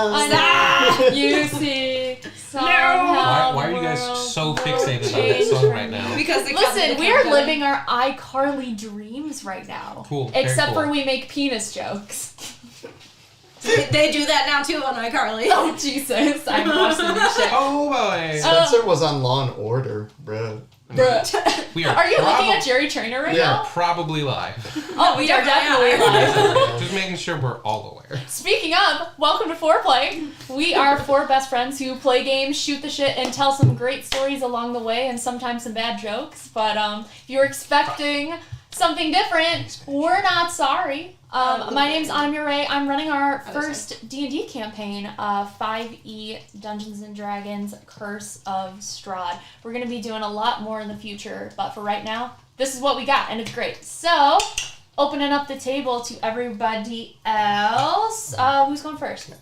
You see, somehow Why are you guys so fixated on that change song for right me. now? Because listen, we're living our iCarly dreams right now. Cool. Except cool. for we make penis jokes. They do that now too on iCarly. Oh Jesus, I'm watching this shit. Oh boy. Spencer was on Law and Order, bruh. Bruh. We Are you looking at Jerry Trainer right Yeah. now? Probably live. Oh, we are definitely live. Just making sure we're all aware. Speaking of, welcome to FourPlay. We are four best friends who play games, shoot the shit, and tell some great stories along the way, and sometimes some bad jokes. But if you're expecting something different, we're not sorry. My name's Anna Murray. I'm running our first D&D campaign, 5e Dungeons & Dragons Curse of Strahd. We're going to be doing a lot more in the future, but for right now, this is what we got, and it's great. So, opening up the table to everybody else. Who's going first?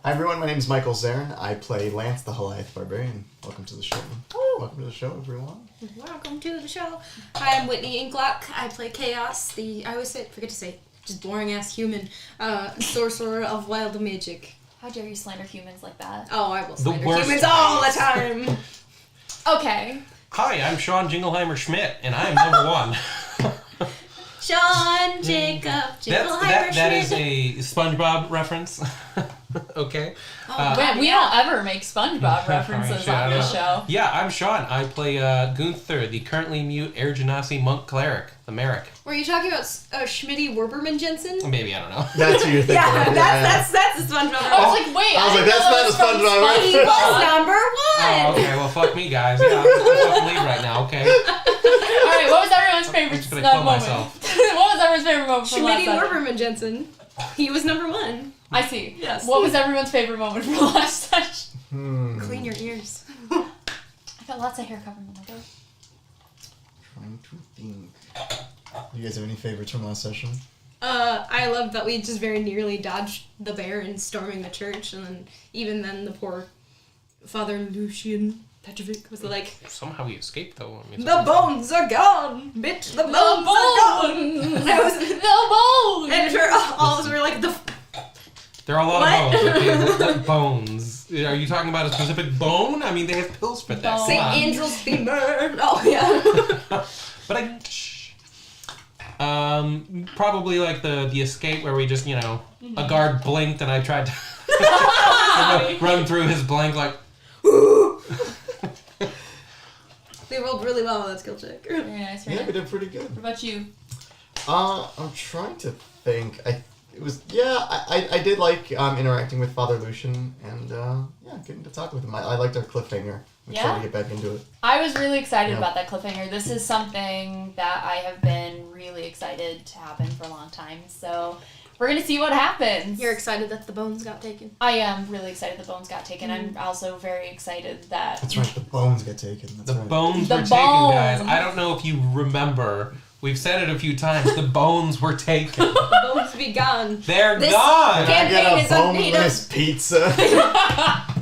Hi everyone, my name is Michael Zarin. I play Lance the Goliath Barbarian. Welcome to the show. Woo. Welcome to the show, everyone. Welcome to the show. Hi, I'm Whitney Inklock. I play Chaos, I always forget to say, just boring ass human, sorcerer of wild magic. How dare you slander humans like that? Oh, I will The slander worst humans all the time. Okay. Hi, I'm Sean Jingleheimer Schmidt, and I am number one. Sean Jacob Jingleheimer That is Schmidt. a SpongeBob reference. Okay. Man, we don't ever make SpongeBob references Shut on this up. show. Yeah, I'm Sean. I play Gunther, the currently mute Air Genasi monk cleric, the Merrick. Were you talking about Schmitty Werberman Jensen? Maybe, I don't know. That's who you're thinking Yeah, of. that's the SpongeBob. I was like, wait, I was like, didn't that's know not that a SpongeBob from He reference. was number one. Oh, okay, well, fuck me, guys. Yeah, I'm fucking lead right now, okay? Alright, what was everyone's favorite I'm just gonna kill moment? myself. What was everyone's favorite moment from last Schmitty session? Werberman Jensen. He was number one. I see. Yes. What was everyone's favorite moment from last session? Clean your ears. I got lots of hair covering my door. Trying to think. You guys have any favorites from last session? I love that we just very nearly dodged the bear in storming the church, and then even then the poor Father Lucian Petrovic was like, Somehow he escaped, though. I mean, "The bones are gone, bitch. The bones are gone." That was The bone! and all of us were like, there are a lot What? of bones. Okay, what bones? Are you talking about a specific bone? I mean, they have pills for that. Bone. Come St. on. Angel's femur. Oh yeah. But probably like the escape where we just, a guard blinked and I tried to run through his blank like. They rolled really well on that skill check. Very nice, very Yeah, we nice. did pretty good. What about you? I'm trying to think. I did like interacting with Father Lucian and getting to talk with him. I liked our cliffhanger. I'm Yeah? trying to get back into it. I was really excited Yeah. about that cliffhanger. This is something that I have been really excited to happen for a long time. So we're going to see what happens. You're excited that the bones got taken. I am really excited the bones got taken. I'm also very excited that... That's right, the bones get taken. That's The right. bones The were taken, guys. bones. I don't know if you remember. We've said it a few times. The bones were taken. The bones be gone. They're This gone. can't- Can I Campaign get is a in need of- boneless pizza?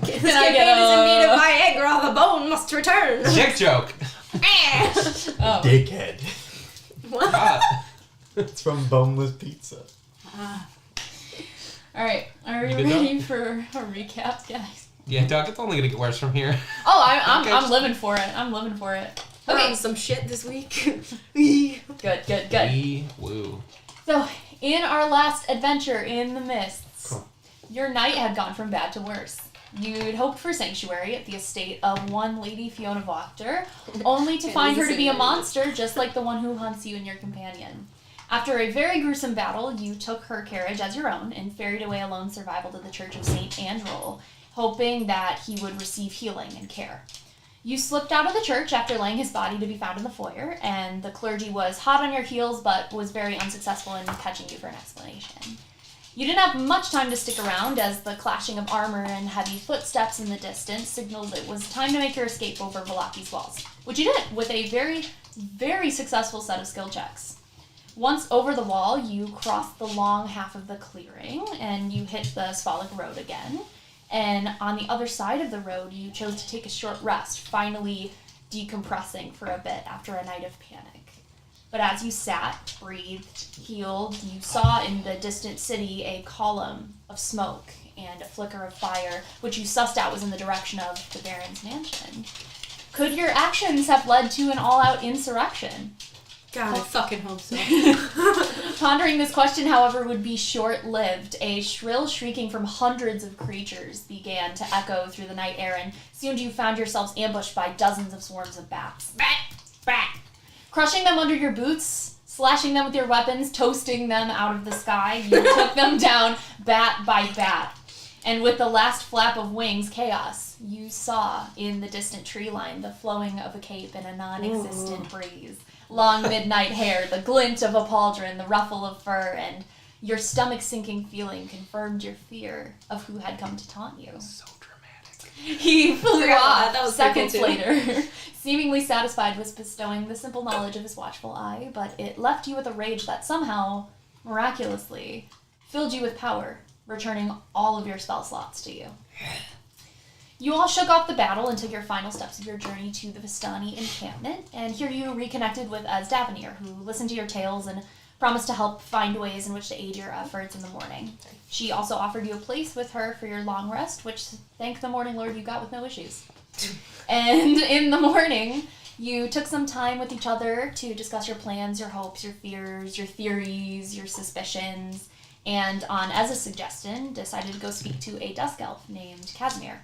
This Can I campaign get is in need a- of Viagra. The bone must return. Dick joke. Oh. Dickhead. What? God. It's from Boneless Pizza. Alright, are we You good ready for a recap, guys? Yeah, Doc, it's only going to get worse from here. Oh, I'm Okay, I'm living for it. I'm living for it. Okay, Okay, some shit this week. good. Woo. So, in our last adventure in the mists, Cool. your night had gone from bad to worse. You'd hoped for sanctuary at the estate of one Lady Fiona Wachter, only to It find was her a to be a city. monster just like the one who hunts you and your companion. After a very gruesome battle, you took her carriage as your own and ferried away a lone survival to the Church of St. Andrel, hoping that he would receive healing and care. You slipped out of the church after laying his body to be found in the foyer, and the clergy was hot on your heels but was very unsuccessful in catching you for an explanation. You didn't have much time to stick around as the clashing of armor and heavy footsteps in the distance signaled it was time to make your escape over Valaki's walls, which you did with a very, very successful set of skill checks. Once over the wall, you crossed the long half of the clearing and you hit the Svalak Road again. And on the other side of the road, you chose to take a short rest, finally decompressing for a bit after a night of panic. But as you sat, breathed, healed, you saw in the distant city a column of smoke and a flicker of fire, which you sussed out was in the direction of the Baron's mansion. Could your actions have led to an all-out insurrection? God, I fucking hope so. Pondering this question, however, would be short-lived. A shrill shrieking from hundreds of creatures began to echo through the night air, and soon you found yourselves ambushed by dozens of swarms of bats. Bat! Bat! Crushing them under your boots, slashing them with your weapons, toasting them out of the sky, you took them down bat by bat. And with the last flap of wings, Chaos, you saw in the distant tree line the flowing of a cape in a non-existent breeze. Long midnight hair, the glint of a pauldron, the ruffle of fur, and your stomach-sinking feeling confirmed your fear of who had come to taunt you. So dramatic. He flew off that was seconds cool too. later, seemingly satisfied with bestowing the simple knowledge of his watchful eye, but it left you with a rage that somehow, miraculously, filled you with power, returning all of your spell slots to you. You all shook off the battle and took your final steps of your journey to the Vistani encampment, and here you reconnected with Davenier, who listened to your tales and promised to help find ways in which to aid your efforts in the morning. She also offered you a place with her for your long rest, which, thank the Morning Lord, you got with no issues. And in the morning, you took some time with each other to discuss your plans, your hopes, your fears, your theories, your suspicions, and on Ez's suggestion, decided to go speak to a dusk elf named Casimir,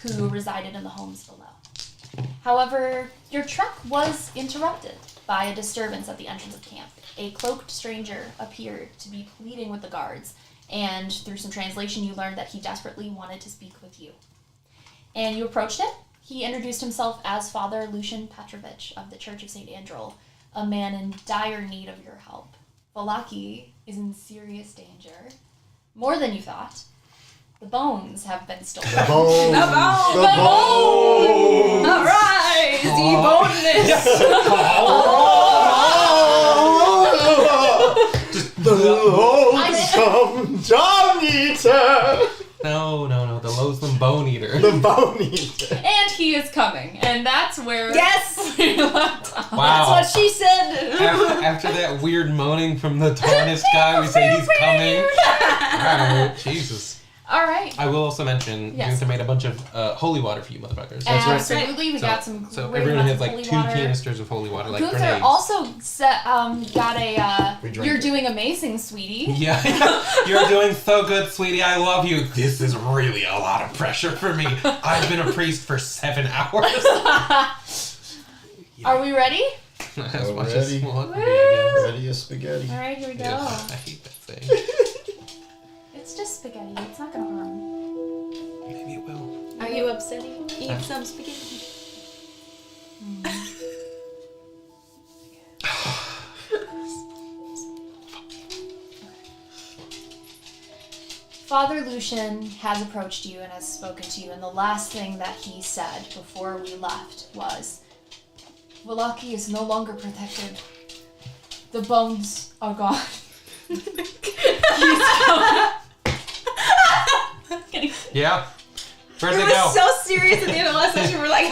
who resided in the homes below. However, your trek was interrupted by a disturbance at the entrance of camp. A cloaked stranger appeared to be pleading with the guards, and through some translation you learned that he desperately wanted to speak with you. And you approached him. He introduced himself as Father Lucian Petrovich of the Church of St. Androl, a man in dire need of your help. Valaki is in serious danger. More than you thought. The bones have been stolen. The bones. The bones. The bones. Arise, ye boneless! The loathsome John Eater. No. The loathsome bone eater. The bone eater. And he is coming, and that's where Yes! we left off. Wow. That's what she said! After that weird moaning from the tarnished guy, we say he's coming. Wow, Jesus. All right. I will also mention, Yes. Gunther made a bunch of holy water for you motherfuckers. That's right. Absolutely, we got some So great everyone amounts has of like holy 2 water. canisters of holy water, like Gunther grenades. also got a, We drank you're it. doing amazing, sweetie. Yeah, you're doing so good, sweetie. I love you. This is really a lot of pressure for me. I've been a priest for 7 hours. Are we ready? As much Ready. as well, Woo! I Ready as spaghetti. All right, here we go. guess. I hate that thing. It's just spaghetti. It's not gonna harm. Maybe it will. Are you upset? Eat some spaghetti. Father Lucian has approached you and has spoken to you, and the last thing that he said before we left was, Valaki is no longer protected. The bones are gone. He's gone. Kidding. Yeah. Where'd It they was go? so serious at the end of the last session. We're like,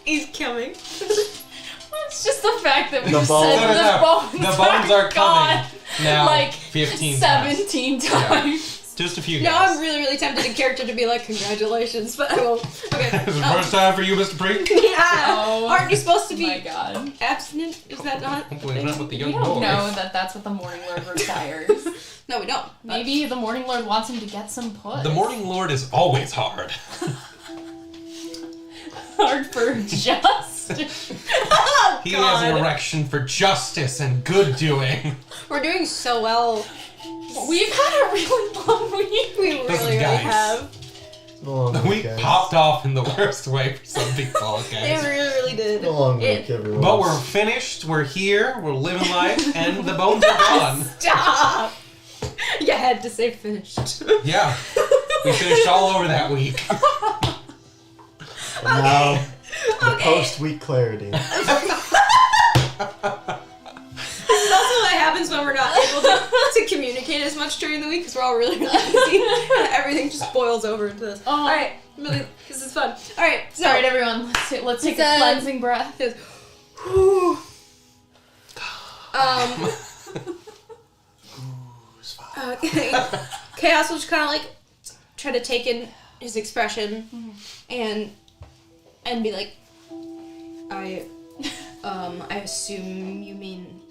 he's coming. It's just the fact that we The said bones. the No. bones, The bones are gone. coming. Now, Like 15 times. 17 times. Just a few Now guys. I'm really, really tempted in character to be like, congratulations, but I won't. Okay. This is the first time for you, Mr. Priest. Yeah. Oh, Aren't you supposed to Oh be my god. abstinent? Is that not? Hopefully not with the We young don't boy. know that that's what the Morning Lord requires. No, we don't. Maybe the Morning Lord wants him to get some puss. The Morning Lord is always hard. Hard for justice. Oh, He God. has an erection for justice and good doing. We're doing so well. We've had a really long week. We really, Listen, really guys. have. The long The week, week guys. popped off in the worst way for some people, It guys. really, really did. The long It- week, everyone. But we're finished, we're here, we're living life, and the bones are gone. Stop! You had to say finished. Yeah. We finished all over that week. And now, the Okay. post-week clarity. This is also what happens when we're not able to communicate as much during the week because we're all really, really busy. Everything just boils over into this. Oh. Alright, really, this is fun. Alright, so. Alright, everyone, let's take a It's, cleansing breath. Whew. Okay. Chaos was kind of like, try to take in his expression and be like, I assume you mean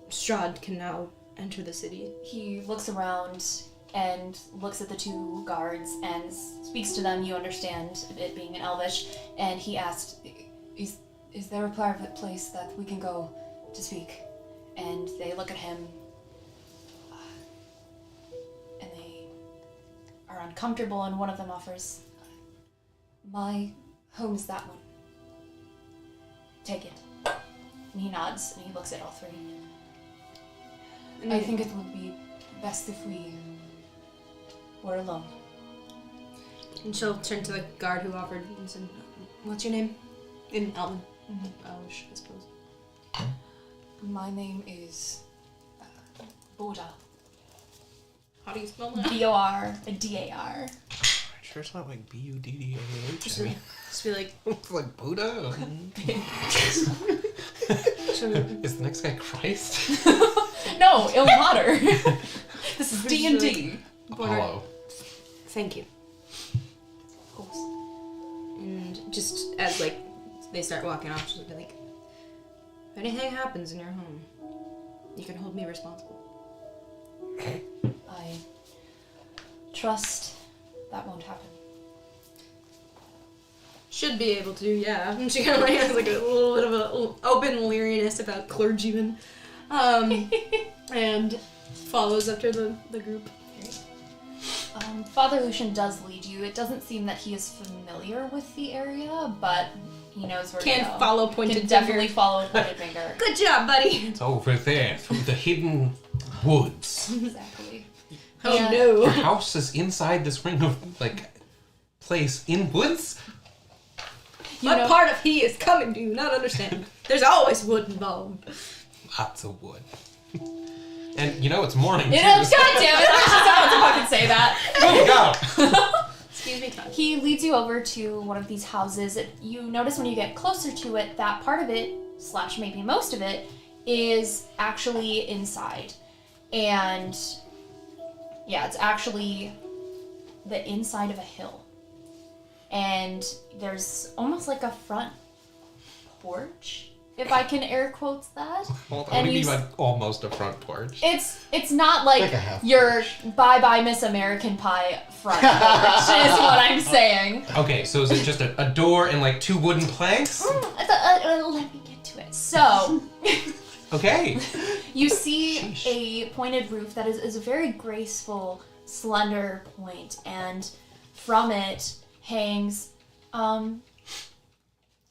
Strahd can now enter the city. He looks around and looks at the two guards and speaks to them. You understand it being in Elvish, and he asked, "Is there a private place that we can go to speak?" And they look at him, and they are uncomfortable. And one of them offers, "My home is that one. Take it." And he nods and he looks at all three. I think it would be best if we were alone. And she'll turn to the guard who offered and said, "What's your name?" In Elven. Elvish, I suppose. My name is Boda. How do you spell that? B-O-R-D-A-R. Sure, it's not like B-U-D-D-A-H. Just be like, It's like Buddha. Is the next guy Christ? No, Ilmater. This is D&D. Apollo. thank you. Of course. And just as like they start walking off, she'll be like, if anything happens in your home, you can hold me responsible. I trust that won't happen. Should be able to, yeah. And she kind of like has like a little bit of a open weariness about clergymen. And follows after the group. Father Lucian does lead you. It doesn't seem that he is familiar with the area, but he knows where to go. Can't follow pointed Can finger. definitely follow a pointed finger. Good job, buddy. It's over there, through the hidden woods. Exactly. Oh And- Your no. house is inside this ring of, place in woods? What know- part of he is coming do you not understand? There's always wood involved. Lots of wood. And it's morning, God too. damn it! I just wanted to fucking say that. Go! Excuse me, Todd. He leads you over to one of these houses. You notice when you get closer to it, that part of it, / maybe most of it, is actually inside. And yeah, it's actually the inside of a hill. And there's almost like a front porch, if I can air quotes that. Well, what And do you you mean by almost a front porch? It's not like Like a half your bye-bye Miss American Pie front porch is what I'm saying. Okay, so is it just a door and two wooden planks? Let me get to it. So, Okay. you see Sheesh. a pointed roof that is a very graceful, slender point, and from it hangs,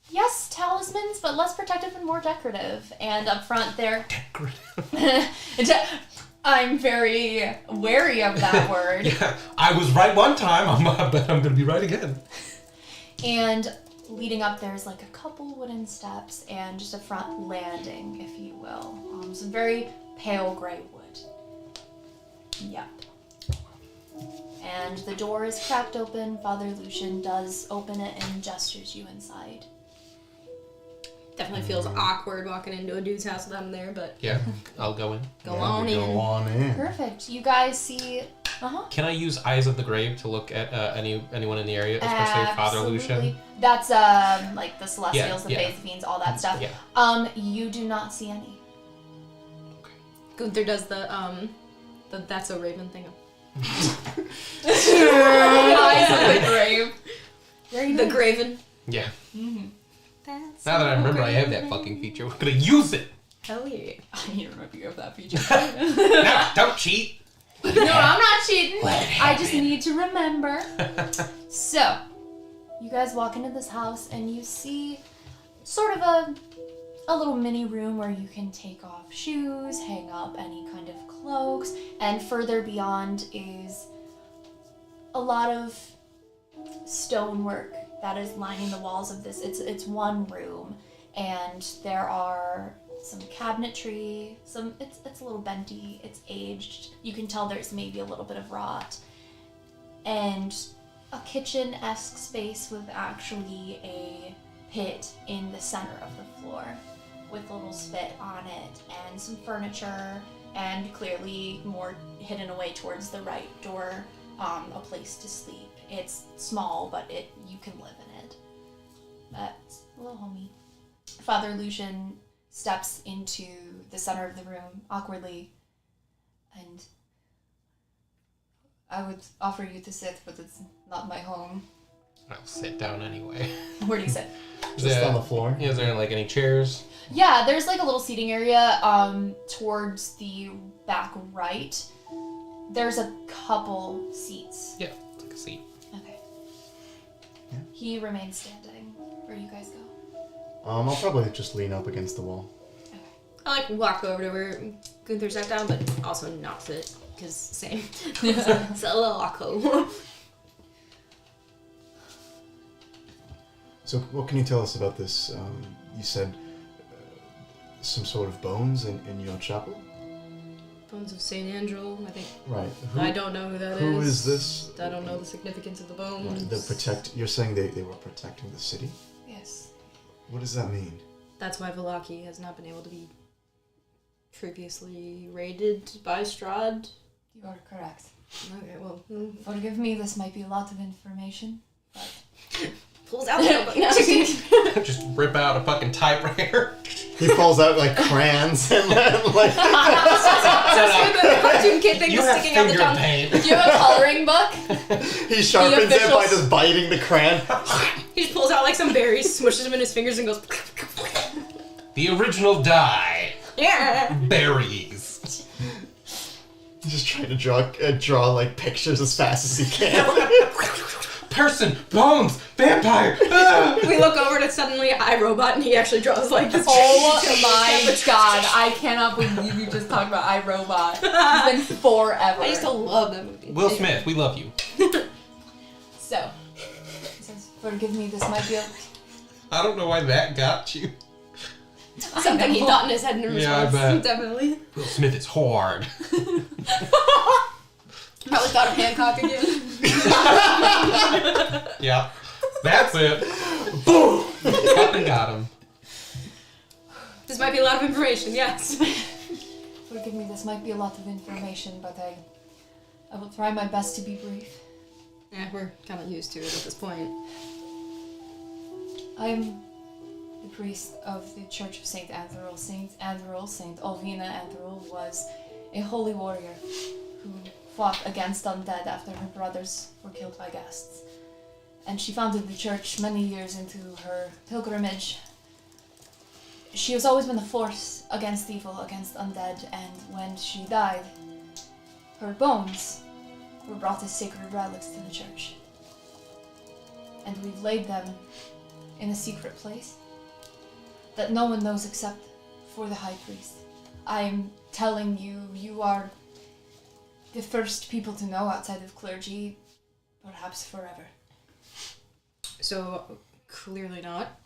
yes, talismans, but less protective and more decorative. And up front there, I'm very wary of that word. Yeah, I was right one time. I bet I'm gonna be right again. And leading up, there's a couple wooden steps and just a front landing, if you will. Some very pale gray wood. Yep. And the door is cracked open. Father Lucian does open it and gestures you inside. Definitely feels awkward walking into a dude's house without him there, but Yeah, I'll go in. go on in. Go on in. Perfect. You guys see... Can I use Eyes of the Grave to look at anyone in the area, especially Father Lucian? That's the Celestials, the yeah. Faith Fiends, all that stuff. Yeah. You do not see any. Gunther does the That's a Raven thing. Eyes of the grave. Very The nice. Graven. Yeah. That's Now that I remember I have that fucking feature, we're gonna use it. Hell yeah. I need to remember you have that feature. No, don't cheat. No, I'm not cheating. I just need to remember. So, you guys walk into this house and you see sort of a little mini room where you can take off shoes, hang up any kind of cloaks, and further beyond is a lot of stonework that is lining the walls of this. It's one room, and there are some cabinetry, it's a little benty, it's aged. You can tell there's maybe a little bit of rot. And a kitchen-esque space with actually a pit in the center of the floor with a little spit on it and some furniture, and clearly more hidden away towards the right door, a place to sleep. It's small, but you can live in it. But, hello, homie. Father Lucian steps into the center of the room awkwardly, and I would offer you to sit, but it's not my home. I'll sit down anyway. Where do you sit? Just on the floor. Is there like any chairs? Yeah, there's like a little seating area towards the back right. There's a couple seats. Yeah, take a seat. Okay. Yeah. He remains standing. Where do you guys go? I'll probably just lean up against the wall. I like walk over to where Gunther sat down, but also not sit, because same. It's a little awkward. So, what can you tell us about this? You said some sort of bones in your chapel? Bones of St. Andrew, I think. Right. I don't know who that is. Who is this? I don't know the significance of the bones. Right. You're saying they were protecting the city? Yes. What does that mean? That's why Vallaki has not been able to be previously raided by Strahd. You are correct. Okay, well. Forgive me, this might be a lot of information, but... Pulls out the notebook now. Just rip out a fucking typewriter. He pulls out like crayons and like. The cartoon kid thing You was have sticking out the finger tongue. paint. Do you have a coloring book? He sharpens it by officials- just biting the crayon. He just pulls out like some berries, smushes them in his fingers, and goes. The original die. Yeah. Berries. He's just trying to draw like pictures as fast as he can. Person, bones, vampire. Ah! We look over to suddenly iRobot, and he actually draws like this. Oh my god, I cannot believe you just talked about iRobot. It's been forever. I used to love that movie. Will Smith, we love you. So, he says, forgive me, this might be a... I don't know why that got you. Something he thought in his head in Yeah, I response. bet. Definitely. Will Smith is hard. Probably thought of Hancock again. Yeah. That's it. Boom! Fucking got him. This might be a lot of information, yes. Forgive me, this might be a lot of information, but I will try my best to be brief. Yeah, we're kind of used to it at this point. I am the priest of the Church of St. Anthrul. St. Alvina Anthrul, was a holy warrior who fought against undead after her brothers were killed by ghasts. And she founded the church many years into her pilgrimage. She has always been a force against evil, against undead, and when she died, her bones were brought as sacred relics to the church. And we've laid them in a secret place that no one knows except for the high priest. I'm telling you, you are the first people to know outside of clergy, perhaps forever. So, clearly not.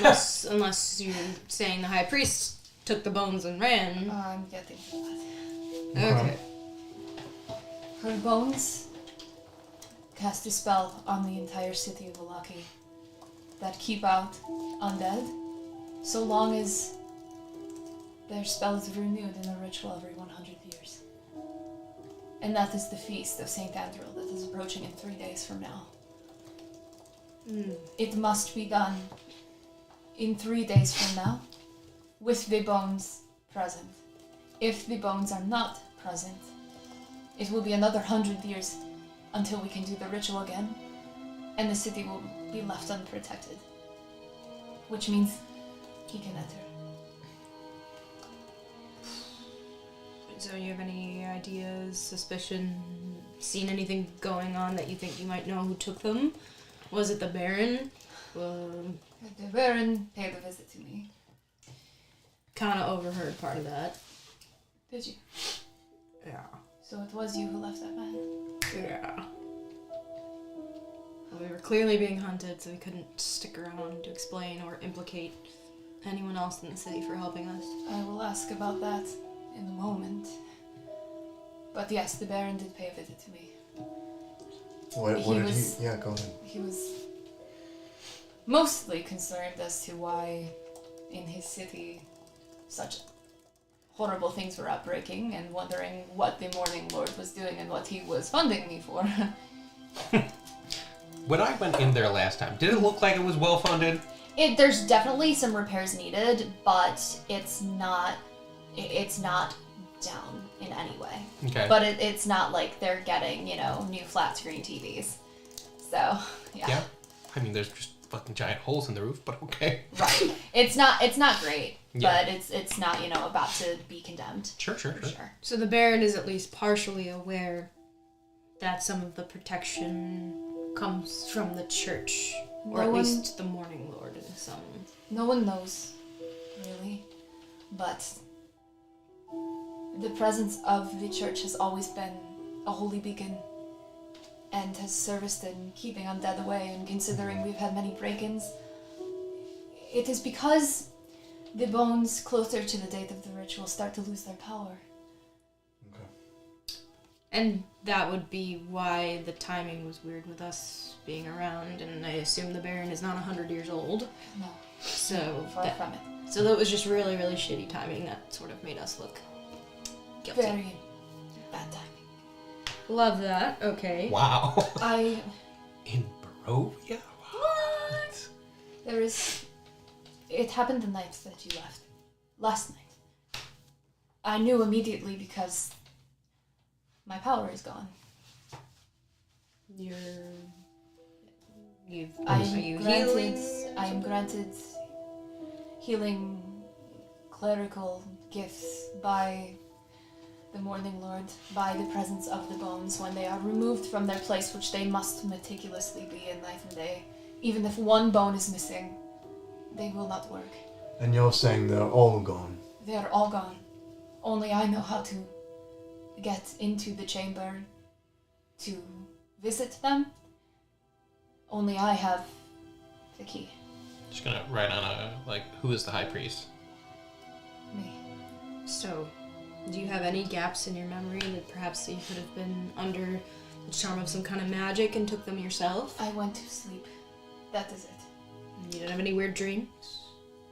Unless you're saying the high priest took the bones and ran. I'm getting to that. Okay. Her bones cast a spell on the entire city of Vallaki that keep out undead so long as their spell is renewed in a ritual every 100 years. And that is the feast of St. Andrew that is approaching in 3 days from now. It must be done in 3 days from now with the bones present. If the bones are not present, it will be another 100 years until we can do the ritual again, and the city will be left unprotected. Which means he can enter. So you have any ideas, suspicion, seen anything going on that you think you might know who took them? Was it the Baron? The Baron paid a visit to me. Kind of overheard part of that. Did you? Yeah. So it was you who left that man? Yeah. Well, we were clearly being hunted, so we couldn't stick around to explain or implicate anyone else in the city for helping us. I will ask about that in a moment. But yes, the Baron did pay a visit to me. What He did was- he? Yeah, go ahead. He was mostly concerned as to why in his city such horrible things were outbreaking and wondering what the Morning Lord was doing and what he was funding me for. When I went in there last time, did it look like it was well funded? There's definitely some repairs needed, but it's not down in any way. Okay. But it's not like they're getting, new flat screen TVs. So, Yeah. I mean, there's just fucking giant holes in the roof, but okay. Right. It's not great, Yeah. but it's not, about to be condemned. Sure. For sure. So the Baron is at least partially aware that some of the protection comes from the church, or No at one- least the Morning Lord in some. No one knows, really. But the presence of the church has always been a holy beacon and has serviced in keeping undead away, and considering we've had many break-ins, it is because the bones closer to the date of the ritual start to lose their power. And that would be why the timing was weird with us being around, and I assume the Baron is not 100 years old. No, So far that, from it. so that was just really, really shitty timing that sort of made us look guilty. Very bad timing. Love that. Okay. Wow. In Barovia? What? It happened the night that you left. Last night. I knew immediately because my power is gone. I am granted healing clerical gifts by the Morning Lord, by the presence of the bones when they are removed from their place, which they must meticulously be in night and day. Even if one bone is missing, they will not work. And you're saying they're all gone. They are all gone. Only I know how to get into the chamber to visit them. Only I have the key. Just gonna write on who is the high priest? Me. So, do you have any gaps in your memory that perhaps you could have been under the charm of some kind of magic and took them yourself? I went to sleep. That is it. You didn't have any weird dreams?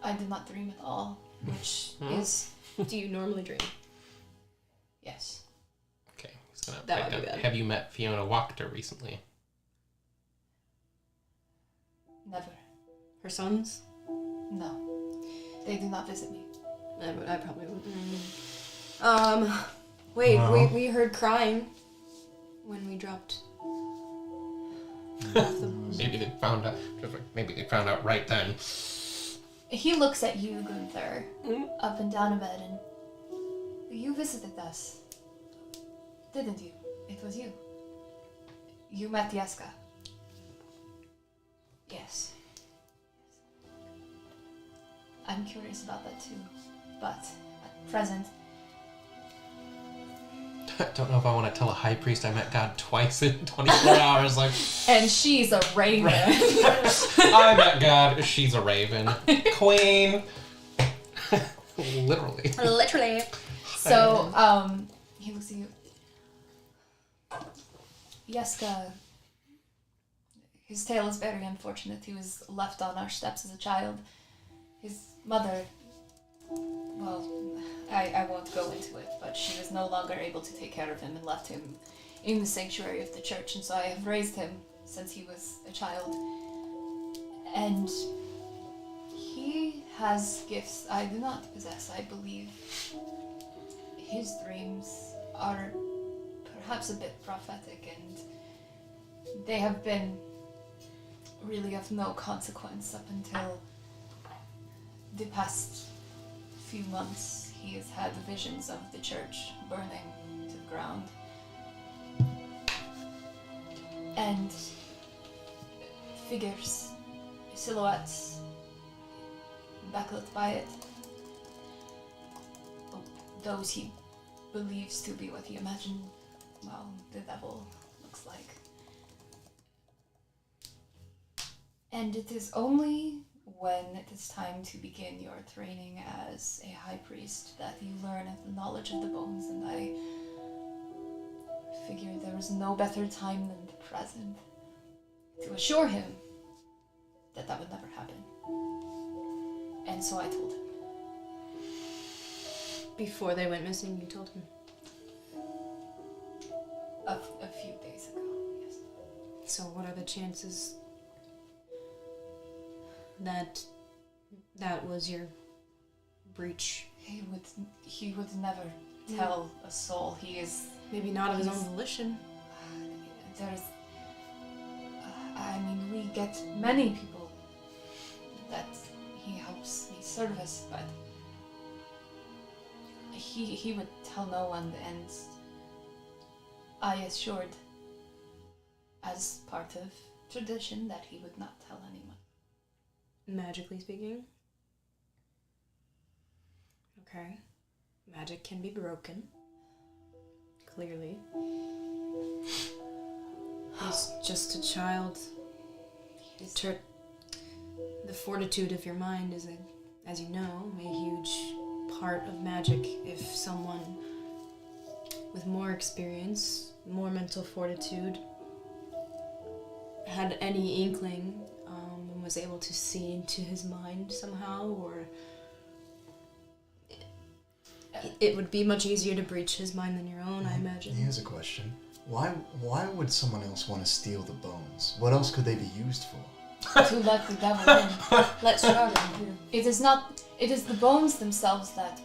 I did not dream at all, which is Do you normally dream? yes. Okay, he's gonna That write would be down. bad. Have you met Fiona Wachter recently? Never. Her sons? No. They do not visit me. I probably wouldn't. Wait, No. we heard crying when we dropped. Maybe they found out. Maybe they found out right then. He looks at you, Gunther, up and down a bed, and you visited us, didn't you? It was you. You met Yeska. Yes. I'm curious about that too, but at present, I don't know if I want to tell a high priest I met God twice in 24 hours. and she's a raven. I met God. She's a raven. Queen. Literally. Literally. So, he looks at you. Yeska, his tale is very unfortunate. He was left on our steps as a child. His mother, well, I won't go into it, but she was no longer able to take care of him and left him in the sanctuary of the church, and so I have raised him since he was a child. And he has gifts I do not possess, I believe. His dreams are perhaps a bit prophetic, and they have been really of no consequence up until the past few months. He has had visions of the church burning to the ground. And figures, silhouettes, backlit by it. Those he believes to be what he imagined, well, the devil looks like. And it is only when it is time to begin your training as a high priest that you learn of the knowledge of the bones, and I figured there was no better time than the present to assure him that that would never happen. And so I told him. Before they went missing, you told him. A few days ago, yes. So what are the chances that that was your breach? He would never tell a soul. He is. Maybe not of his own volition. There's. I mean, we get many people that he helps, he service, but he would tell no one, and I assured, as part of tradition, that he would not tell anyone. Magically speaking. Okay. Magic can be broken. Clearly. He's just a child. The fortitude of your mind is, as you know, a huge part of magic. If someone with more experience, more mental fortitude, had any inkling and was able to see into his mind somehow, or it would be much easier to breach his mind than your own, I imagine. Here's a question. Why would someone else want to steal the bones? What else could they be used for? To let the devil in. Let's start it. It is not. It is the bones themselves that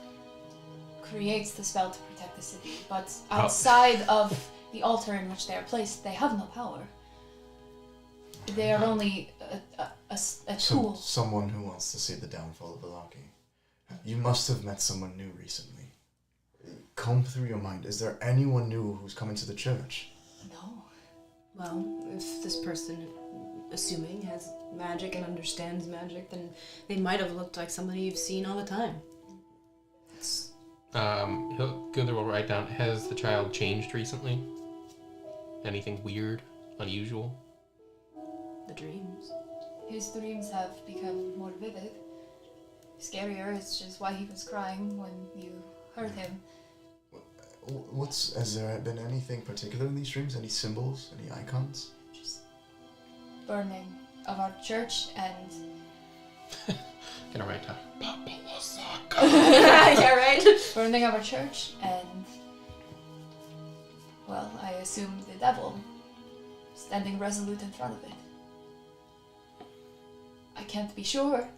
creates the spell to protect the city. But outside of the altar in which they are placed, they have no power. They are only a tool. Someone who wants to see the downfall of Valaki. You must have met someone new recently. Comb through your mind. Is there anyone new who's coming to the church? No. Well, if this person, assuming, has magic and understands magic, then they might have looked like somebody you've seen all the time. Gunther will write down, has the child changed recently? Anything weird, unusual? The dreams. His dreams have become more vivid. Scarier is just why he was crying when you heard him. Has there been anything particular in these dreams? Any symbols? Any icons? Just burning of our church and... Gonna write down, Yeah, right? burning of our church and... Well, I assume the devil standing resolute in front of it. I can't be sure.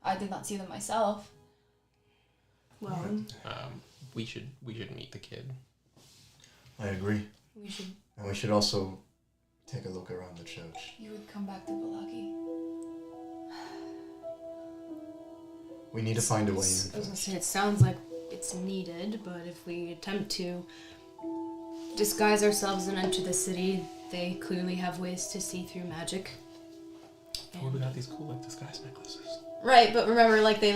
I did not see them myself. Well, we should meet the kid. I agree. we should... And we should also take a look around the church. You would come back to Valaki. We need to find a way in. I was gonna first. say, it sounds like it's needed, but if we attempt to disguise ourselves and enter the city, they clearly have ways to see through magic. Oh, we got these cool disguise necklaces. Right, but remember, they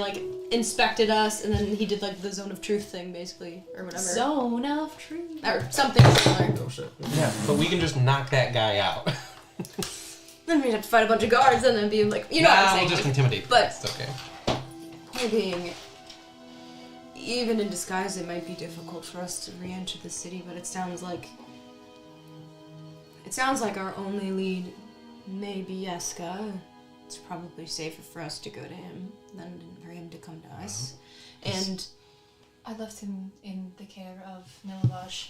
inspected us, and then he did the zone of truth thing, basically, or whatever. Zone of truth. Or something similar. Oh shit. Yeah, but we can just knock that guy out. Then we'd have to fight a bunch of guards, and then be what I'm saying. We'll just intimidate them. But- It's okay. Point being, even in disguise, it might be difficult for us to re-enter the city, but it sounds like our only lead may be Yeska. It's probably safer for us to go to him than for him to come to us. And I left him in the care of Milavash,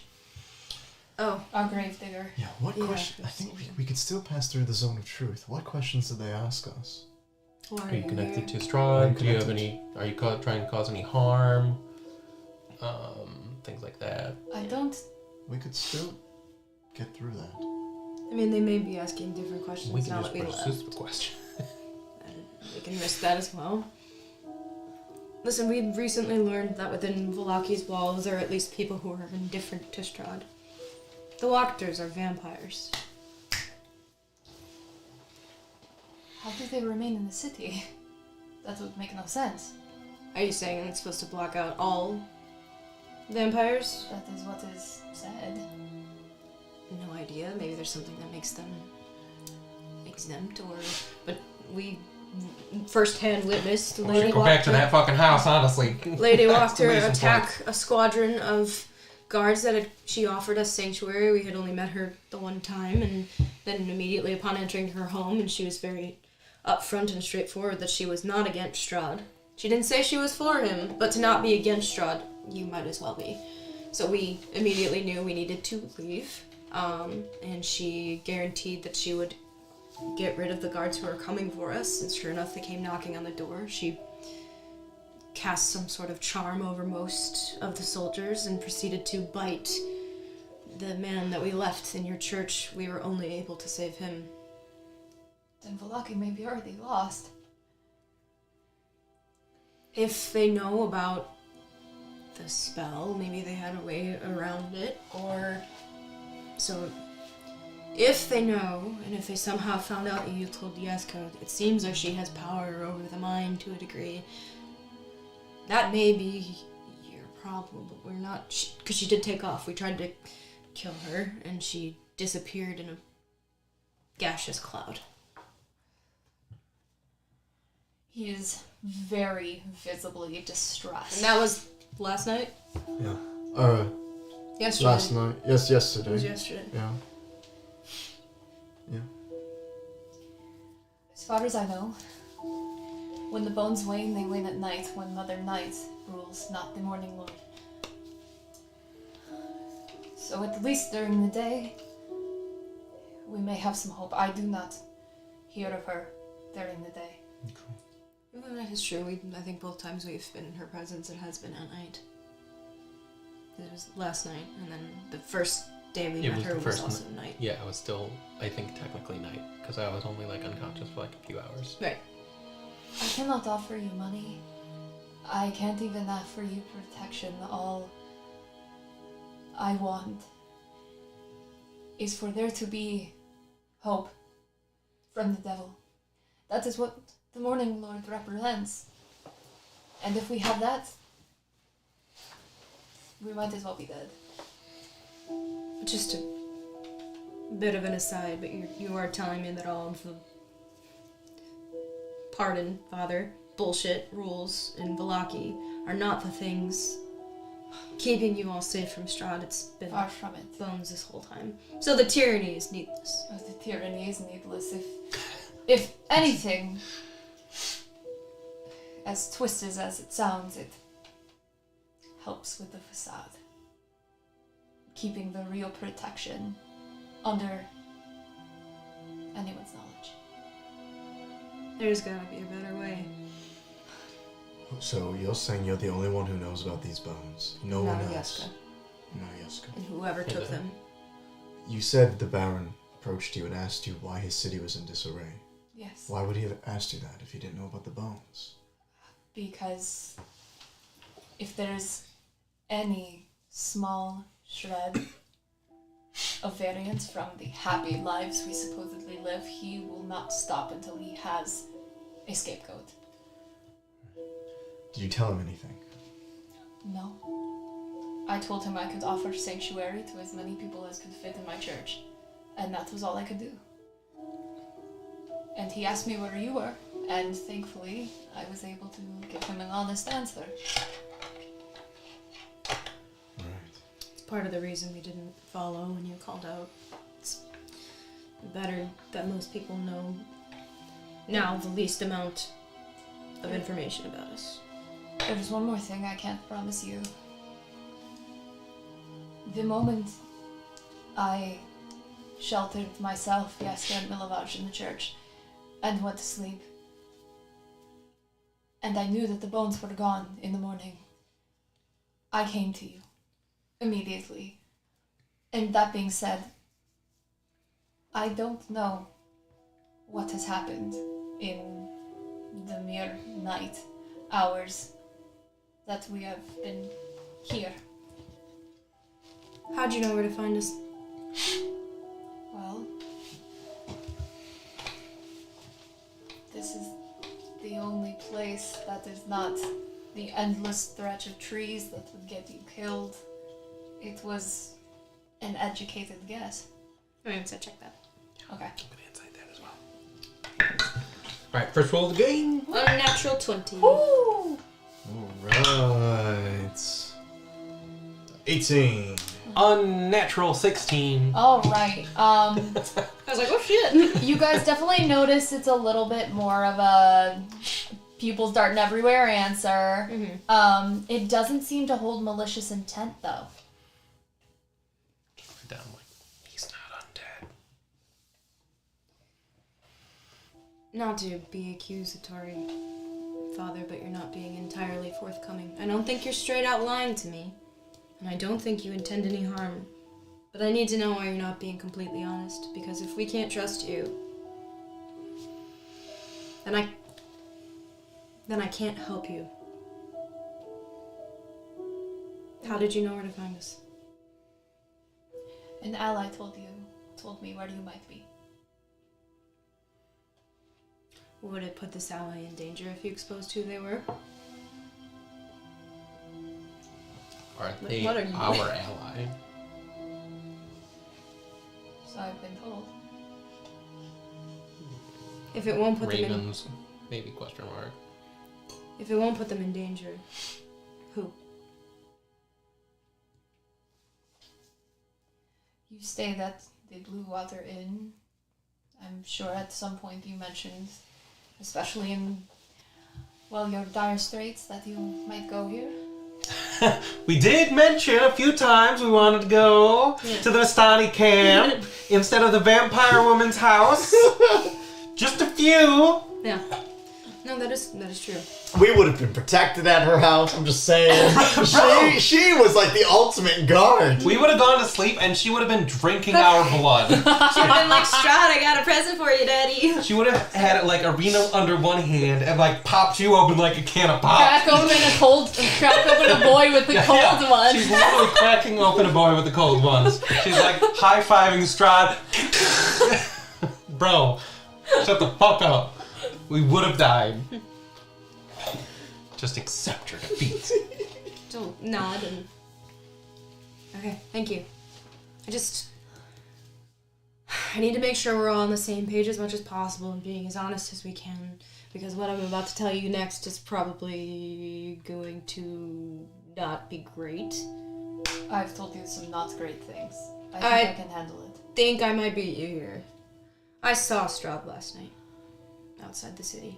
our gravedigger. Yeah, what Yeah, question? I think we could still pass through the zone of truth. What questions did they ask us? why Are you connected here? to Strahd? Do you have connected? any? Are you trying to cause any harm? Things like that. I don't. We could still get through that. I mean, they may be asking different questions We can now just that we persist left. the question. And we can risk that as well. Listen, we recently learned that within Valaki's walls there are at least people who are indifferent to Strahd. The Wachters are vampires. How do they remain in the city? That would make no sense. Are you saying it's supposed to block out all vampires? That is what is said. No idea. Maybe there's something that makes them exempt, but we first-hand witnessed We Lady should go back to Wachter. that fucking house, honestly. Lady That's the Wachter reason attack a squadron of guards that she offered us sanctuary. We had only met her the one time, and then immediately upon entering her home, and she was very upfront and straightforward that she was not against Strahd. She didn't say she was for him, but to not be against Strahd you might as well be. So we immediately knew we needed to leave, and she guaranteed that she would get rid of the guards who were coming for us, and sure enough, they came knocking on the door. She cast some sort of charm over most of the soldiers and proceeded to bite the man that we left in your church. We were only able to save him. Then Vallaki may be already lost. If they know about the spell, maybe they had a way around it, or... So, if they know, and if they somehow found out that you told Yeska, it seems like she has power over the mind to a degree. That may be your problem, but we're not... Because she did take off. We tried to kill her, and she disappeared in a gaseous cloud. He is very visibly distressed. And that was last night? Yeah. Yesterday. Last night. Yes, yesterday. It was yesterday. Yeah. Yeah. As far as I know, when the bones wane, they wane at night, when Mother Night rules, not the Morning Lord. So at least during the day, we may have some hope. I do not hear of her during the day. Well, that is true. I think both times we've been in her presence, it has been at night. It was last night, and then the first day we met her was also night. Yeah, it was still, I think, technically night, because I was only, unconscious for, a few hours. Right. I cannot offer you money. I can't even offer you protection. All I want is for there to be hope from the devil. That is what the Morning Lord represents. And if we have that, we might as well be dead. Just a bit of an aside, but you are telling me that all of the pardon, Father, bullshit rules in Vallaki are not the things keeping you all safe from Strahd. It's been Far from it. bones this whole time. So the tyranny is needless. The tyranny is needless. If anything, as twisted as it sounds, it helps with the facade. Keeping the real protection under anyone's knowledge. There's gotta be a better way. So you're saying you're the only one who knows about these bones? No one else? Yeska. No, Yeska. And whoever took them. You said the Baron approached you and asked you why his city was in disarray. Yes. Why would he have asked you that if he didn't know about the bones? Because if there's any small shred of variance from the happy lives we supposedly live, he will not stop until he has a scapegoat. Did you tell him anything? No. I told him I could offer sanctuary to as many people as could fit in my church, and that was all I could do. And he asked me where you were, and thankfully I was able to give him an honest answer. Right. It's part of the reason we didn't follow when you called out. It's better that most people know now the least amount of information about us. There's one more thing I can't promise you. The moment I sheltered myself, Yeska and Milovaj in the church, and went to sleep, and I knew that the bones were gone in the morning, I came to you immediately. And that being said, I don't know what has happened in the mere night hours that we have been here. How'd you know where to find us? Well, this is the only place that is not the endless stretch of trees that would get you killed. It was an educated guess. I mean, so check that. Okay. I'm gonna insight that as well. Alright, first roll of the game. Unnatural 20. Woo! Alright. 18. Unnatural 16. All right. I was like, oh shit. You guys definitely notice it's a little bit more of a pupils darting everywhere answer. Mm-hmm. It doesn't seem to hold malicious intent, though. Down like, he's not undead. Not to be accusatory, Father, but you're not being entirely forthcoming. I don't think you're straight out lying to me, and I don't think you intend any harm. But I need to know why you're not being completely honest, because if we can't trust you, then I can't help you. How did you know where to find us? An ally told me where you might be. Would it put this ally in danger if you exposed who they were? Are they What are you our doing? ally? So I've been told. If it won't put them in, Ravens, maybe question mark. if it won't put them in danger, who? You stayed at the Blue Water Inn. I'm sure at some point you mentioned, especially in, well, your dire straits, that you might go here. We did mention a few times we wanted to go to the Vistani camp instead of the vampire woman's house. Just a few. Yeah. No, that is true. We would have been protected at her house, I'm just saying. she was like the ultimate guard. We would have gone to sleep and she would have been drinking our blood. Should have been like, Strahd, I got a present for you, Daddy. She would have had like arena under one hand and like popped you open like a can of pop. Crack open a boy with the cold one. She's literally cracking open a boy with the cold ones. She's like high-fiving Strahd. Bro, shut the fuck up. We would have died. Just accept your defeat. Don't nod and... Okay, thank you. I need to make sure we're all on the same page as much as possible and being as honest as we can, because what I'm about to tell you next is probably going to not be great. I've told you some not great things. I think I can handle it. Think I might beat you here. I saw Strahd last night. Outside the city.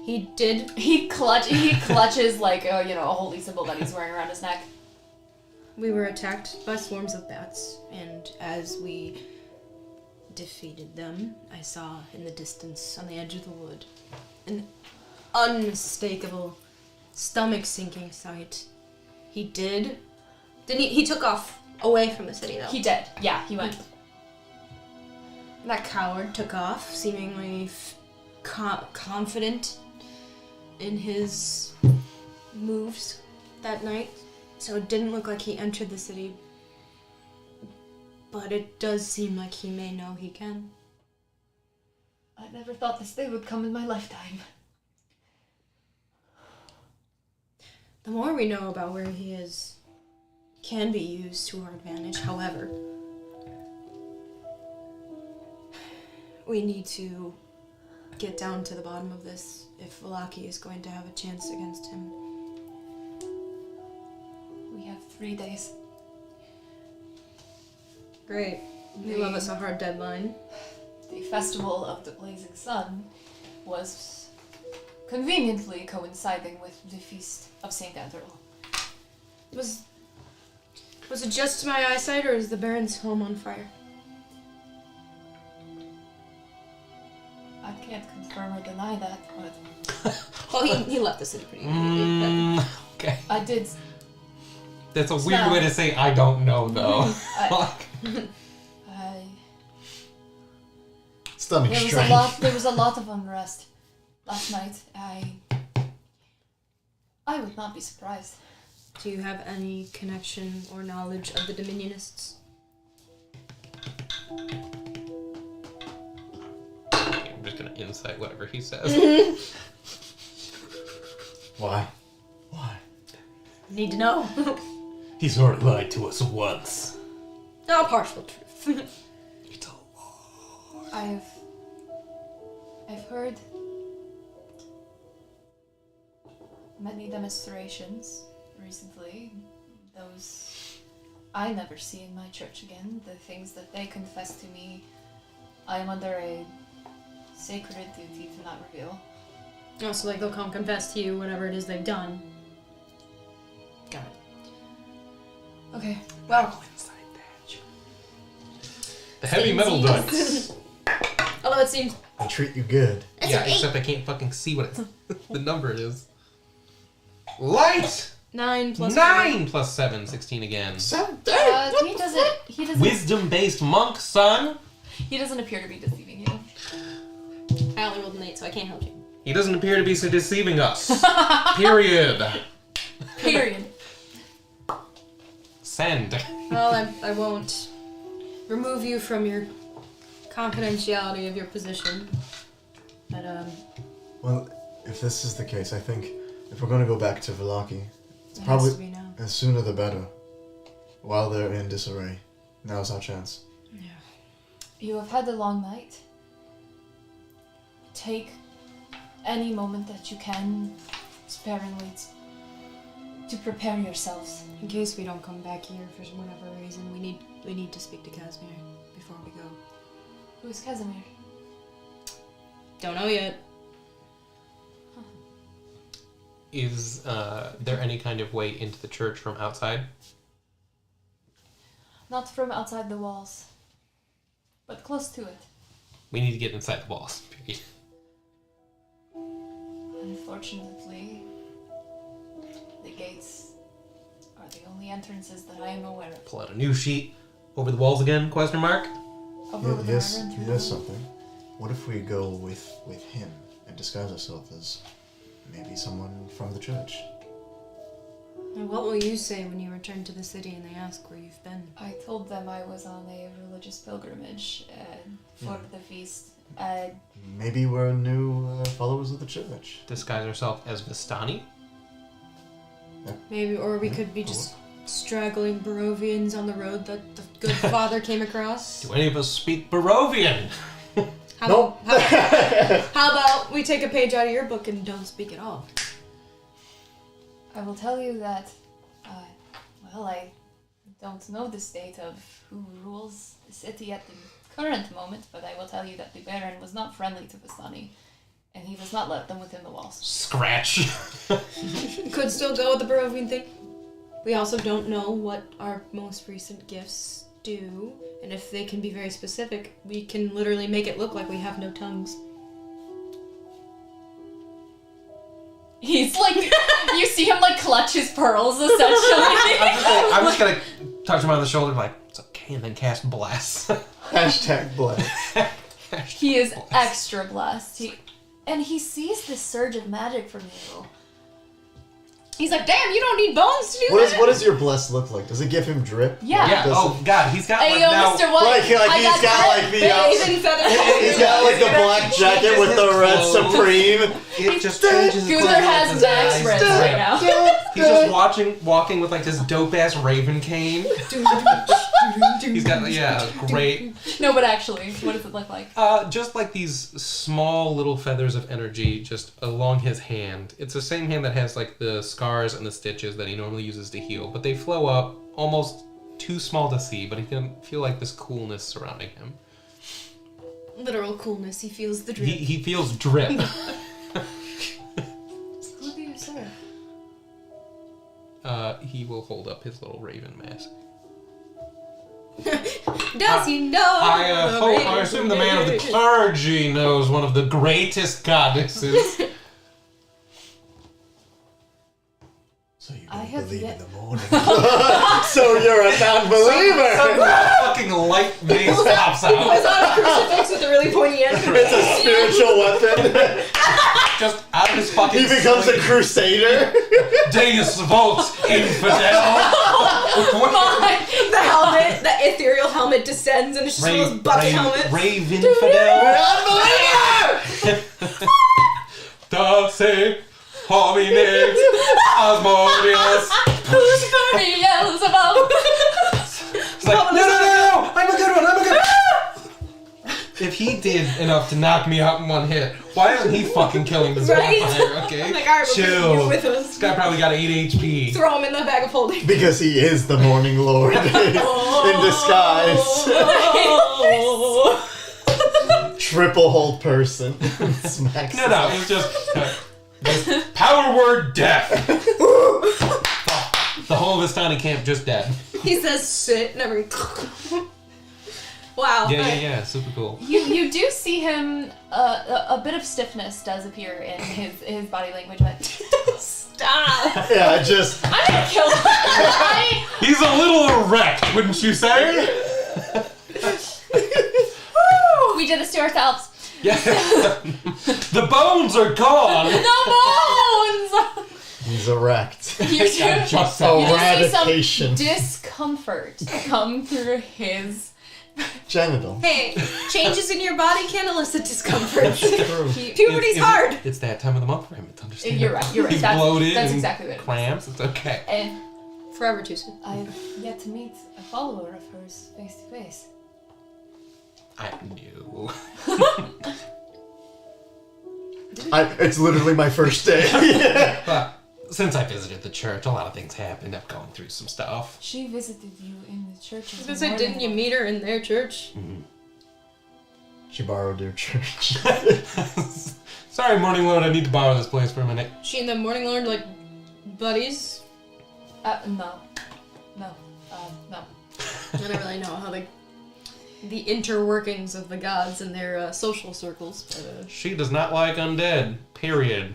He clutches like a holy symbol that he's wearing around his neck. We were attacked by swarms of bats, and as we defeated them, I saw in the distance on the edge of the wood an unmistakable, stomach-sinking sight. He didn't he took off away from the city though. He did. Yeah, he went. That coward took off, seemingly confident in his moves that night. So it didn't look like he entered the city. But it does seem like he may know he can. I never thought this day would come in my lifetime. The more we know about where he is can be used to our advantage. However, we need to get down to the bottom of this if Vallaki is going to have a chance against him. We have 3 days. Great. We love us a hard deadline. The Festival of the Blazing Sun was conveniently coinciding with the Feast of St. Andrew. Was it just my eyesight, or is the Baron's home on fire? I can't confirm or deny that, but Well, he left the city pretty immediately. Okay. I did. That's a weird way to say I don't know, though. Stomach There strain. was a lot of unrest last night. I would not be surprised. Do you have any connection or knowledge of the Dominionists? I'm just gonna insight whatever he says. Why? Why? Need to know. He's already lied to us once. No, partial truth. It's a I've heard many demonstrations recently. Those I never see in my church again. The things that they confess to me, I am under a sacred duty to not reveal. Oh, so like they'll come confess to you whatever it is they've done. Got it. Okay. Well, the heavy metal ducks. Although it seems... I treat you good. Yeah, except I can't fucking see what the number is. Light! 9 plus 9 plus 7, 16 again. He doesn't. Wisdom-based monk, son. He doesn't appear to be deceiving you. I only rolled an 8, so I can't help you. He doesn't appear to be so deceiving us. Period. Period. Send. Well, I won't remove you from your confidentiality of your position. But, Well, if this is the case, I think if we're going to go back to Vallaki, it's it has probably to be now. the sooner the better. While they're in disarray. Now's our chance. Yeah. You have had a long night. Take any moment that you can, sparingly, to prepare yourselves. In case we don't come back here for whatever reason, we need to speak to Casimir before we go. Who is Casimir? Don't know yet. Is there any kind of way into the church from outside? Not from outside the walls, but close to it. We need to get inside the walls. Period. Unfortunately, the gates are the only entrances that I am aware of. Pull out a new sheet. Over the walls again? Question mark. Over the Yes, river and through here's the- something. What if we go with him and disguise ourselves as maybe someone from the church? And what will you say when you return to the city and they ask where you've been? I told them I was on a religious pilgrimage for the feast. Maybe we're new followers of the church. Disguise ourselves as Vistani. Maybe, or we could be just straggling Barovians on the road that the good father came across. Do any of us speak Barovian? How about we take a page out of your book and don't speak at all? I will tell you that, I don't know the state of who rules the city at the current moment, but I will tell you that the Baron was not friendly to Vistani, and he does not let them within the walls. Scratch. Could still go with the Barovian thing. We also don't know what our most recent gifts do, and if they can be very specific, we can literally make it look like we have no tongues. He's like, you see him like clutch his pearls essentially. I'm just gonna touch him on the shoulder like, it's okay, and then cast blast. Hashtag blessed. He is extra blessed. And he sees this surge of magic from you. He's like, damn, you don't need bones to do that. What does your bless look like? Does it give him drip? Yeah. Yeah. Does Oh God, he's got Hey, like yo, now. Mr. White. Like he's got like the Bathing feather. he's got like the black jacket with the red Clothes. Supreme. It just changes. his Gunther clothes has and max eyes. spreads right now. He's just walking with like this dope ass raven cane. He's got great. No, but actually, what does it look like? Just like these small little feathers of energy just along his hand. It's the same hand that has like the scars and the stitches that he normally uses to heal, but they flow up almost too small to see, but he can feel like this coolness surrounding him. Literal coolness. He feels the drip. He feels drip. Who do you serve? He will hold up his little raven mask. Does he know? I assume the man of the clergy knows one of the greatest goddesses. So you I don't have believe yet- in the morning. So you're a non-believer. Fucking light mace pops He was out. on a crucifix with a really pointy end. It's a spiritual weapon. Just out of his fucking He becomes a sleeve. crusader. Deus Vult, infidel. The helmet, the ethereal helmet descends and it's just one of those bucket helmets. Rave infidel. Non-believer. Dulce homine Asmodeus. Who's Beelzebub? It's like, no, I'm a good one. If he did enough to knock me out in one hit, why isn't he fucking killing this Right? vampire, okay? I'm like, alright, we'll Chill. keep you with us. This guy probably got 8 HP. Throw him in the bag of holding. Because he is the Morning Lord in disguise. Triple hold person. Smacks. No, it's just Power word death. The whole of Vistani camp just dead. He says sit and every. Wow. Yeah. Super cool. You do see him, a bit of stiffness does appear in his body language, but stop! Yeah, just. I'm gonna kill him! He's a little erect, wouldn't you say? We did this to ourselves. Yeah. The bones are gone. The bones! He's erect. You do, Just you do see Eradication. some discomfort come through his... Genital. Hey, changes in your body can elicit discomfort. That's true. Puberty's hard. It's that time of the month for him. It's understandable. You're right. He's That's, bloated. that's and exactly what it is. cramps. It's okay. And Forever too soon. I've yet to meet a follower of hers face to face. I knew. It's literally my first day. Yeah. But since I visited the church, a lot of things happened. I'm going through some stuff. She visited you in the church. I was gonna say, didn't you meet her in their church? She borrowed your church. Sorry, Morning Lord, I need to borrow this place for a minute. She and the Morning Lord like buddies. No. No. I don't really know how the interworkings of the gods and their social circles. But, She does not like undead. Period.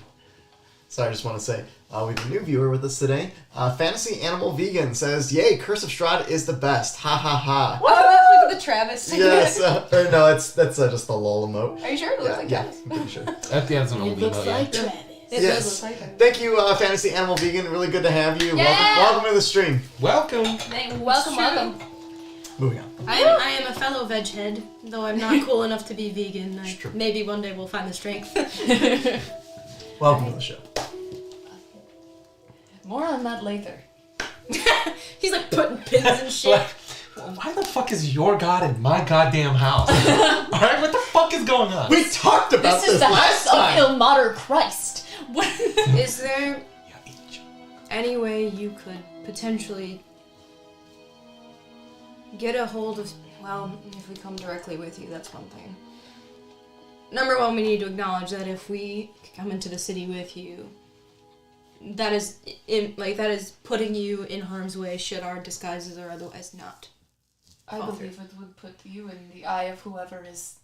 So I just want to say, we have a new viewer with us today. Fantasy Animal Vegan says, "Yay, Curse of Strahd is the best. Ha ha ha." look at the Travis. Yes, or no, that's just the lol emote. Are you sure? It looks like yeah, Travis. I'm pretty sure. That's an old email, yeah. Travis. It Yes. does look like her. Thank you, Fantasy Animal Vegan. Really good to have you. Yeah. Welcome to the stream. Welcome. Welcome. Moving on. I am a fellow veg head, though I'm not cool enough to be vegan. It's true. Maybe one day we'll find the strength. Welcome to the show. More on that later. He's like putting pins and shit. Like, why the fuck is your god in my goddamn house? Alright, what the fuck is going on? We talked about This is the last house time. of Ilmater Christ. What? Is there any way you could potentially get a hold of... Well, if we come directly with you, that's one thing. Number one, we need to acknowledge that if we come into the city with you, that is putting you in harm's way should our disguises or otherwise not. I believe it would put you in the eye of whoever is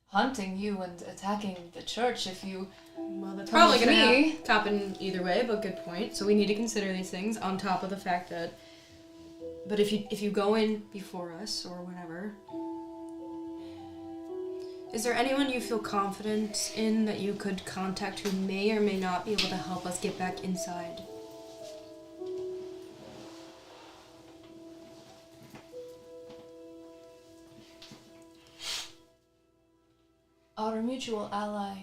hunting you and attacking the church if you... Well, that's Come probably with going me. to happen either way, but good point. So we need to consider these things on top of the fact that... But if you go in before us or whatever... Is there anyone you feel confident in that you could contact who may or may not be able to help us get back inside? Our mutual ally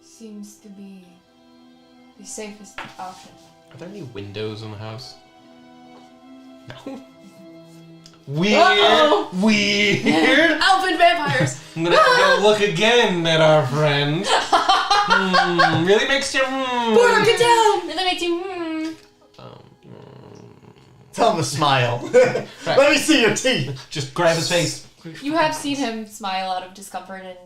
seems to be the safest option. Are there any windows in the house? No. Weird. Uh-oh. Weird. Elfin vampires! I'm gonna go look again at our friend. Really makes you. Border, get down! Really makes you Tell him to smile. Let me see your teeth. Just grab his face. You have seen him smile out of discomfort and,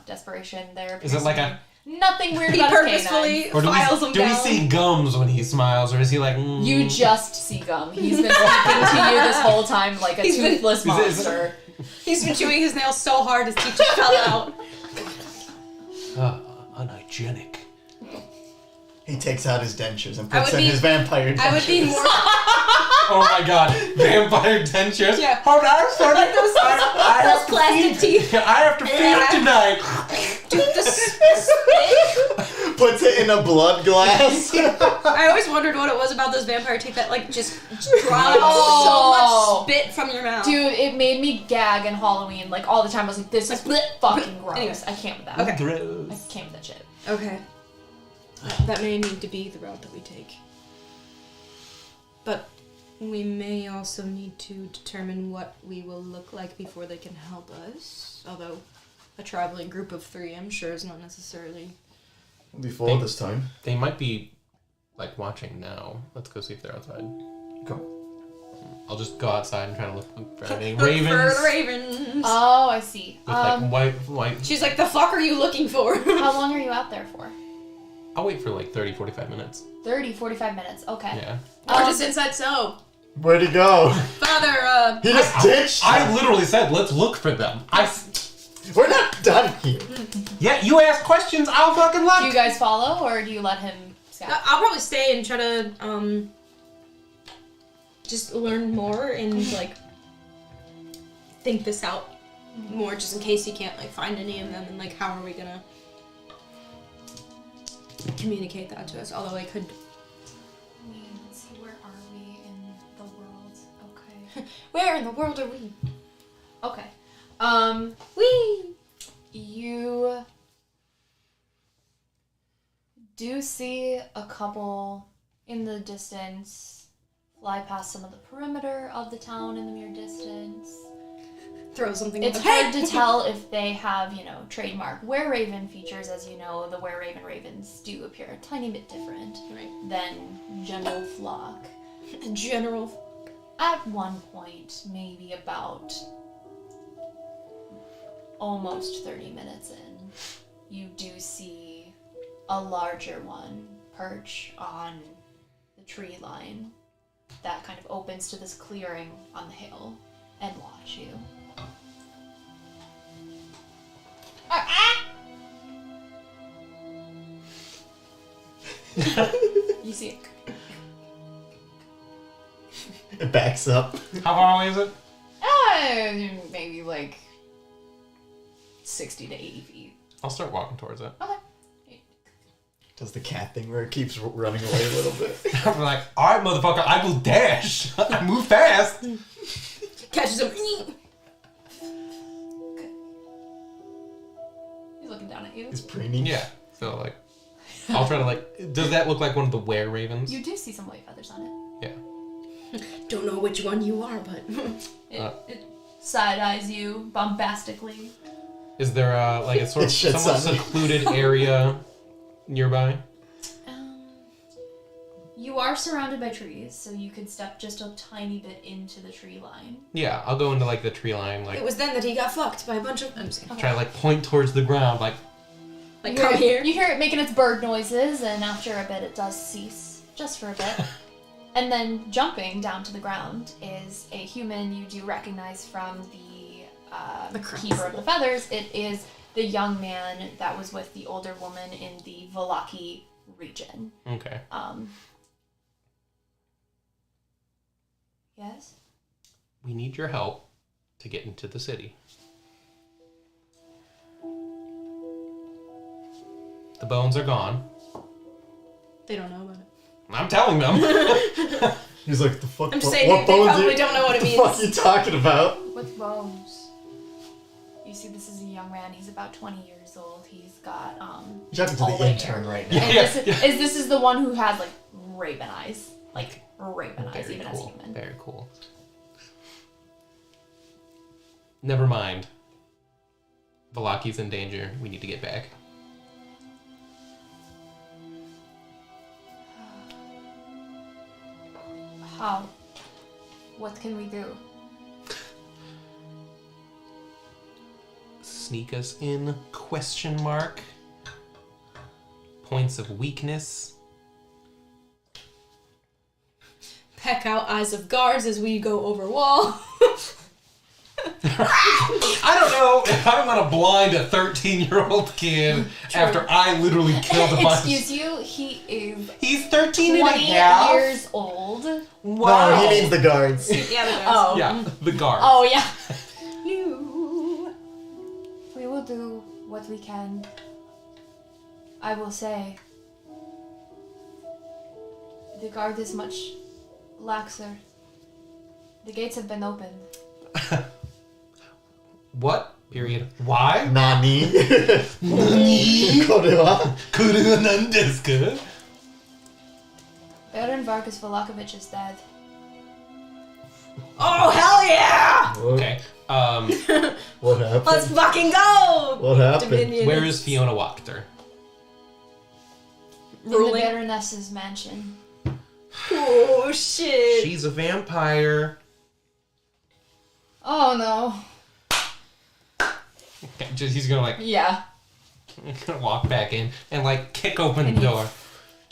desperation there. Is it like a? Nothing weird He about his purposefully canine. Or files them do down. we see gums when he smiles, or is he like? You just see gum. He's been speaking to you this whole time like a He's been- toothless Is it- monster. He's been chewing his nails so hard his teeth just fell out. Unhygienic. He takes out his dentures and I puts would in be- his vampire dentures. I would be more... Oh my god, vampire dentures. Yeah. Hold on, son. Like those plastic teeth. I have to feed tonight. Dude, the spit. Puts it in a blood glass. I always wondered what it was about those vampire teeth that just draw Oh. so much spit from your mouth. Dude, it made me gag in Halloween all the time. I was like, this is fucking gross. Anyways. I can't with that. Okay. I Gross. can't with that shit. Okay. That may need to be the route that we take. But we may also need to determine what we will look like before they can help us. Although a traveling group of 3, I'm sure, is not necessarily... Before this time. They might be watching now. Let's go see if they're outside. Go. I'll just go outside and try to look for any Look ravens. for the ravens. Oh, I see. With white. She's like, the fuck are you looking for? How long are you out there for? I'll wait for like 30, 45 minutes. 30, 45 minutes. Okay. Yeah. Or just inside so. Where'd he go? Father, He just ditched. I literally said, let's look for them. We're not done here. Yeah, you ask questions, I'll fucking look. Do you guys follow, or do you let him scout? I'll probably stay and try to, just learn more and, like, think this out more, just in case you can't, like, find any of them, and, like, how are we gonna communicate that to us, although I could... Let's see, where are we in the world? Okay. Where in the world are we? Okay. You do see a couple in the distance fly past some of the perimeter of the town in the mere distance. Throw something It's at hard to tell if they have, trademark were-raven features. As you know, the were-raven ravens do appear a tiny bit different than general flock. General. At one point, maybe about almost 30 minutes in, you do see a larger one perch on the tree line that kind of opens to this clearing on the hill and watch you. You see it. It backs up. How far away is it? Maybe like 60 to 80 feet. I'll start walking towards it. Okay. Does the cat thing where it keeps running away a little bit. I'm like, alright, motherfucker, I will dash. I move fast. Catches him. He's looking down at you. It's preening. Yeah. So, like, I'll try to, like, does that look like one of the were-ravens? You do see some white feathers on it. Yeah. Don't know which one you are, but... It side-eyes you bombastically. Is there, like, a sort of It shits somewhat on me. secluded area nearby? You are surrounded by trees, so you could step just a tiny bit into the tree line. Yeah, I'll go into, like, the tree line, like, It was then that he got fucked by a bunch of... I'm just kidding. try to, like, point towards the ground, like, Like, You come hear- here. You hear it making its bird noises, and after a bit it does cease, just for a bit. And then jumping down to the ground is a human you do recognize from the crown. Keeper of the Feathers. It is the young man that was with the older woman in the Valaki region. okay. Yes? We need your help to get into the city. The bones are gone. They don't know about it. I'm telling them. He's like, the fuck? I'm just what, saying, what they bones probably you- don't know what it the means. fuck are you talking about? With bones. You see, this is a young man. He's about 20 years old. He's got, You're talking to all the white intern hair. right now. And Yeah, this is the one who has, like, raven eyes. Like, raven eyes, Very even as cool. human. Very cool. Never mind. Valaki's in danger. We need to get back. How? What can we do? Sneak us in? Question mark. Points of weakness. Peck out eyes of guards as we go over wall. I don't know if I'm gonna blind a 13-year-old kid after I literally killed a bunch. Excuse you, he is He's 13 and a 20 half. years old. Wow. No, he means the guards. Yeah, the guards. Oh. Yeah, the guard. Oh, yeah. No. We will do what we can. I will say, the guard is much laxer. The gates have been opened. What? Period. Why? Nani? Nani? Korewa? Kuruga nan desu ka? Baron Vargas Velakovich is dead. Oh, hell yeah! Okay. What happened? Let's fucking go! What happened? Dominion. Where is Fiona Wachter? In the Ruling. Baroness's mansion. Oh, shit. She's a vampire. Oh, no. Okay, he's gonna like Yeah. I'm gonna walk back in and like kick open the door.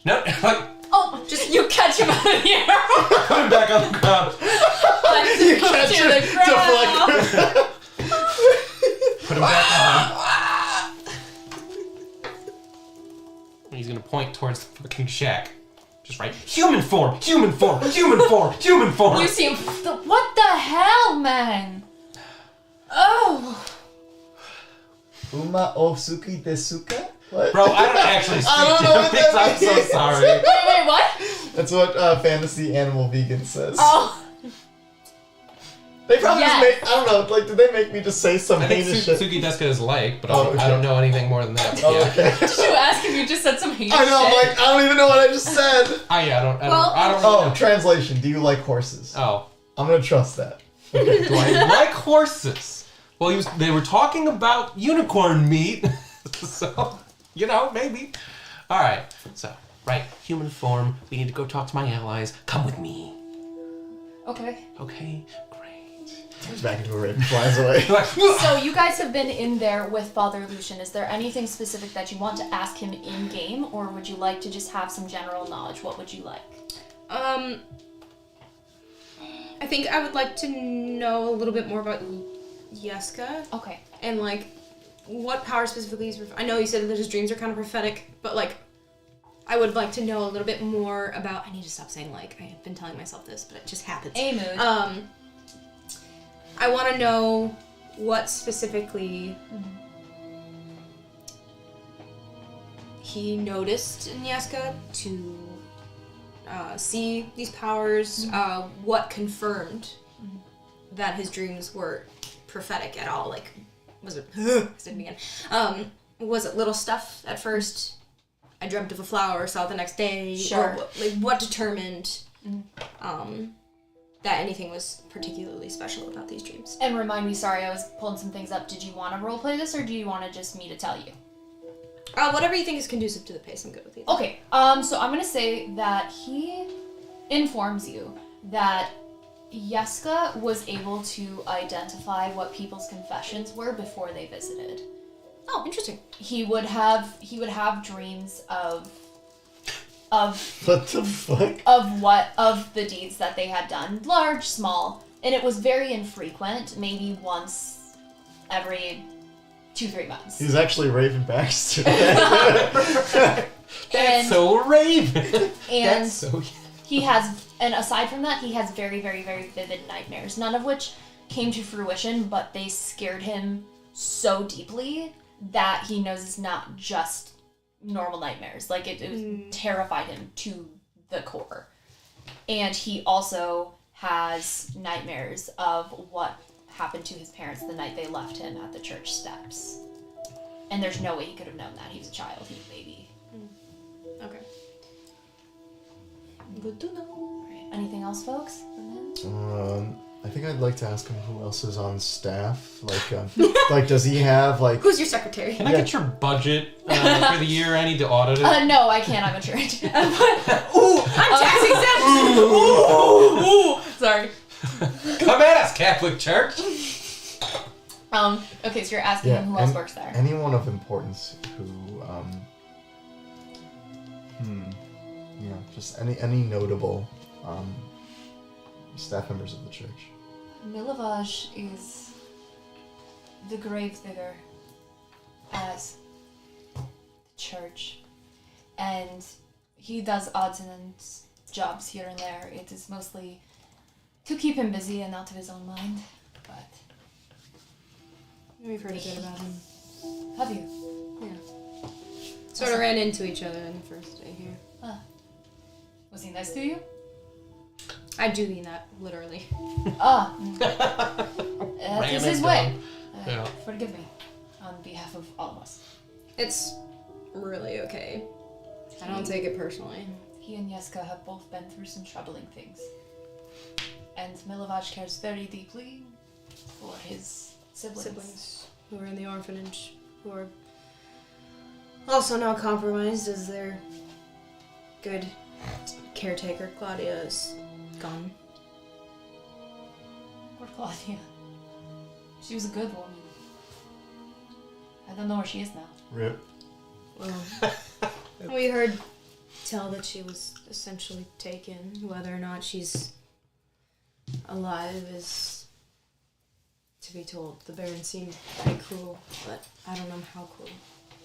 No, like Oh, just you catch him out of the air. put him back on the ground. You catch to it, the ground. deflect. Put him back on. He's gonna point towards the fucking shack. Just right. Human form! Human form! Human form! Human form! You see him. What the hell, man? Oh. Uma o suki desuka? What? Bro, I don't actually speak I don't know what Japanese. that I'm so means. sorry. Wait, what? That's what fantasy animal vegan says. Oh. They probably Yes. just make, I don't know, like, did they make me just say some I think heinous shit? Suki Deska is like, but Oh, okay. I don't know anything more than that. Oh, Yeah. okay. Did you ask if you just said some heinous I know, I'm shit? like, I don't even know what I just said. I don't Oh, really know. translation. Do you like horses? Oh. I'm gonna trust that. Okay. Do I like horses? Well, they were talking about unicorn meat, so, maybe. Alright, so, right, human form, we need to go talk to my allies. Come with me. Okay. Okay, great. Turns back into a raven, flies away. So you guys have been in there with Father Lucian. Is there anything specific that you want to ask him in game, or would you like to just have some general knowledge? What would you like? I think I would like to know a little bit more about Yeska Okay. and like what power specifically is. I know you said that his dreams are kind of prophetic, but like I would like to know a little bit more about. I need to stop saying like. I have been telling myself this, but it just happens. A mood. I want to know what specifically he noticed in Yeska to see these powers. What confirmed that his dreams were prophetic at all? Like, was it? I said it again. Was it little stuff at first? I dreamt of a flower, saw it the next day. Sure. Or, like, what determined that anything was particularly special about these dreams? And remind me, sorry, I was pulling some things up. Did you want to roleplay this, or do you want to just me to tell you? Whatever you think is conducive to the pace, I'm good with either. Okay, so I'm gonna say that he informs you that Yeska was able to identify what people's confessions were before they visited. Oh, interesting. He would have dreams of What the fuck? of the deeds that they had done, large, small, and it was very infrequent, maybe once every 2-3 months. He's actually Raven Baxter. And- So Raven. and That's so. he has, and aside from that, he has very, very, very vivid nightmares, none of which came to fruition, but they scared him so deeply that he knows it's not just normal nightmares. Like, it terrified him to the core. And he also has nightmares of what happened to his parents the night they left him at the church steps. And there's no way he could have known that. He was a child. He was a baby. Okay. Good to know. All right. Anything else, folks? from him? I think I'd like to ask him who else is on staff. Like, does he have like? Who's your secretary? Can I get your budget for the year? I need to audit it. No, I can't. I'm a church. Ooh, I'm tax exempt. Ooh, sorry. Come at us, Catholic Church. Okay, so you're asking him who else works there. Anyone of importance who, just any notable, staff members of the church. Milovaj is the gravedigger as the church, and he does odds and ends jobs here and there. It is mostly to keep him busy and not to his own mind. But We've heard a bit about him. have you? Yeah. Sort of ran into each other on the first day here. Was he nice to you? I do mean that, literally. That is his way. Yeah. Forgive me on behalf of all of us. It's really okay. I don't take it personally. He and Yeska have both been through some troubling things. And Milovaj cares very deeply for his siblings. Who are in the orphanage, who are also now compromised as their good caretaker, Claudia, is gone. Poor Claudia. She was a good woman. I don't know where she is now. Rip. Well, we heard tell that she was essentially taken. Whether or not she's alive is to be told. The Baron seemed very cruel, but I don't know how cruel.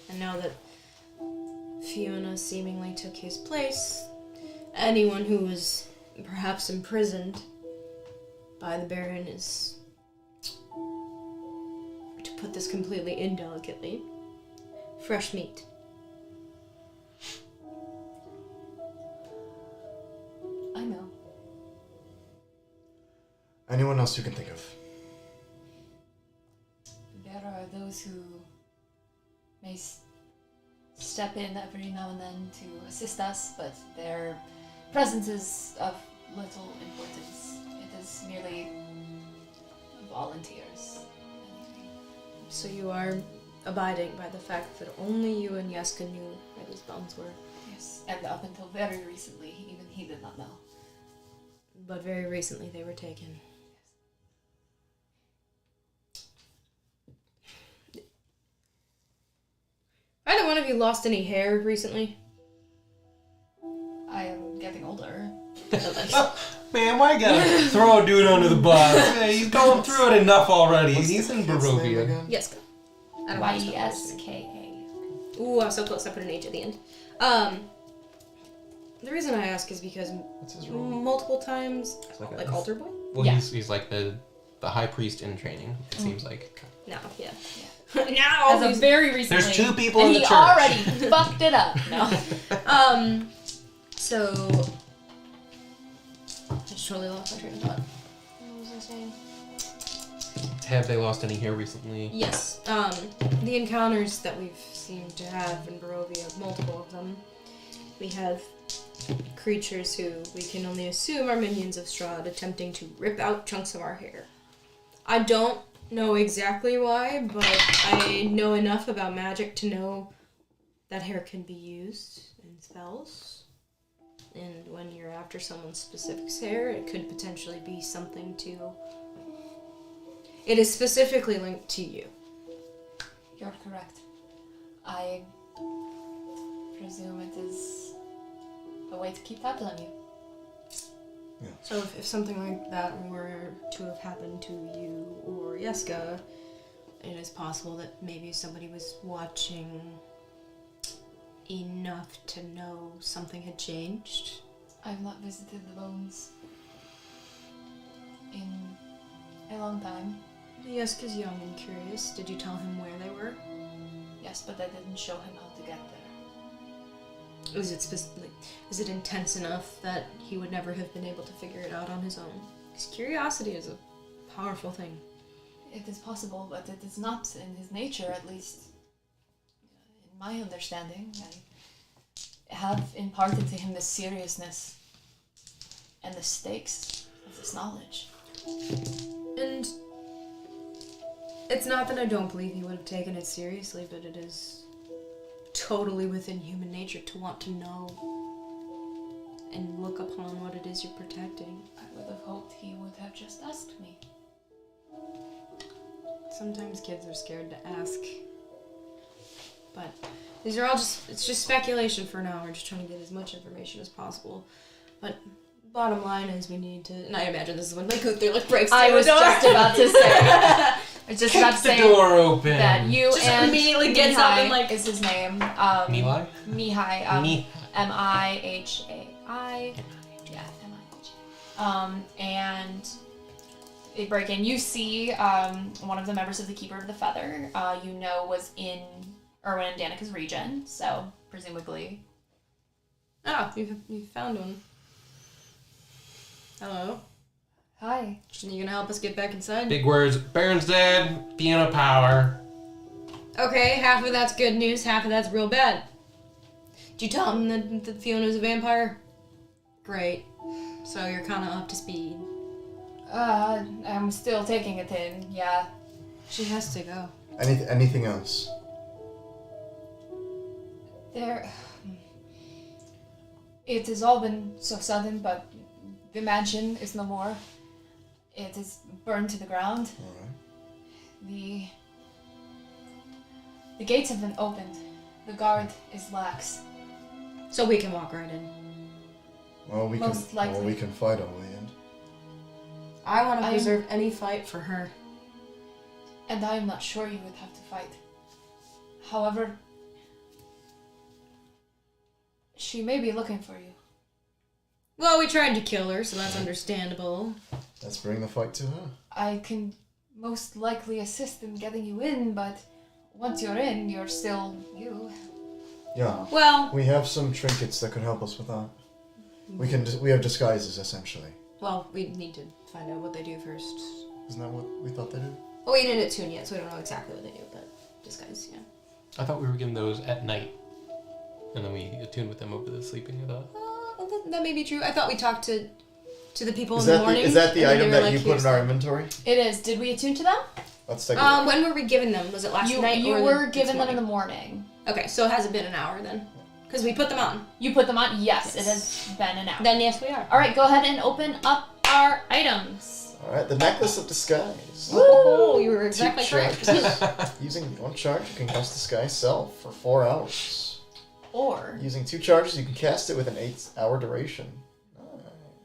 And now that Fiona seemingly took his place, anyone who was perhaps imprisoned by the Baron is, to put this completely indelicately, fresh meat. I know. Anyone else you can think of? There are those who may step in every now and then to assist us, but their presence is of little importance. It is merely volunteers. So you are abiding by the fact that only you and Yeska knew where these bones were. Yes, and up until very recently, even he did not know. But very recently they were taken. Either one of you lost any hair recently? I am getting older. Man, why you gotta throw a dude under the bus? Hey, he's going through it enough already. What's He's the in kid's name Barovia. again? Yeska. I don't know how to spell that. Yeska. Ooh, I was so close. I put an H at the end. The reason I ask is because What's his role? multiple times, like like a- altar boy. Well, Yeah. he's like the high priest in training. It seems like. No, yeah. Now, now as of very recently. There's two people and in the he church. already fucked it up. No. So I just totally lost my train of thought. What was I saying? Have they lost any hair recently? Yes. The encounters that we've seemed to have in Barovia, multiple of them, we have creatures who we can only assume are minions of Strahd attempting to rip out chunks of our hair. I don't know exactly why, but I know enough about magic to know that hair can be used in spells. And when you're after someone's specific hair, it could potentially be something to... It is specifically linked to you. You're correct. I presume it is a way to keep tabs on you. So if something like that were to have happened to you or Yeska, it is possible that maybe somebody was watching enough to know something had changed. I've not visited the bones in a long time. Yeska's young and curious. Did you tell him where they were? Yes, but I didn't show him how to get there. Is it intense enough that he would never have been able to figure it out on his own? Because curiosity is a powerful thing. It is possible, but it is not in his nature, at least in my understanding. I have imparted to him the seriousness and the stakes of this knowledge. And it's not that I don't believe he would have taken it seriously, but it is totally within human nature to want to know and look upon what it is you're protecting. I would have hoped he would have just asked me. Sometimes kids are scared to ask. But these are all it's just speculation for now. We're just trying to get as much information as possible. But bottom line is we need to, and I imagine this is when Gunther breaks through I was the door. just about to say. I was just about to Kick the say door open. that you Just and immediately gets up and, like- is his name. Mihai? Mihai. Me. Mihai. Yeah, Mihai. And they break in. You see one of the members of the Keeper of the Feather, was in Erwin and Danica's region, so presumably. Ah, you found one. Hello. Hi. You gonna help us get back inside? Big words. Baron's dead. Fiona power. Okay, half of that's good news, half of that's real bad. Did you tell him that Fiona's a vampire? Great. So you're kind of up to speed. I'm still taking it in, yeah. She has to go. Anything else? It has all been so sudden, but the mansion is no more. It is burned to the ground. Alright. The gates have been opened. The guard is lax. So we can walk right in. Well, Most likely. we can fight our way in. I want to preserve any fight for her. And I am not sure you would have to fight. However, she may be looking for you. Well, we tried to kill her, so that's understandable. Let's bring the fight to her. I can most likely assist in getting you in, but once you're in, you're still you. Yeah. Well, We have some trinkets that could help us with that. We have disguises, essentially. we need to find out what they do first. Isn't that what we thought they did? Well, we didn't attune yet, so we don't know exactly what they do, but disguise, yeah. I thought we were given those at night. And then we attuned with them over the sleeping, I thought. That may be true. I thought we talked to the people Is in the that morning. is that the and then they item were that like, you put "Here's in our the-" inventory? It is. Did we attune to them? Let's take a look. When were we given them? Was it last night You or were this given them in the morning? morning. Okay, so it hasn't been an hour then. Because we put them on. You put them on? Yes, Yes. it has been an hour. Then yes, we are. Alright, go ahead and open up our items. All right, the necklace of disguise. Oh, you were exactly Two correct. charges. Using one charge, you can cast disguise self for 4 hours. Or Using 2 charges, you can cast it with an 8-hour duration.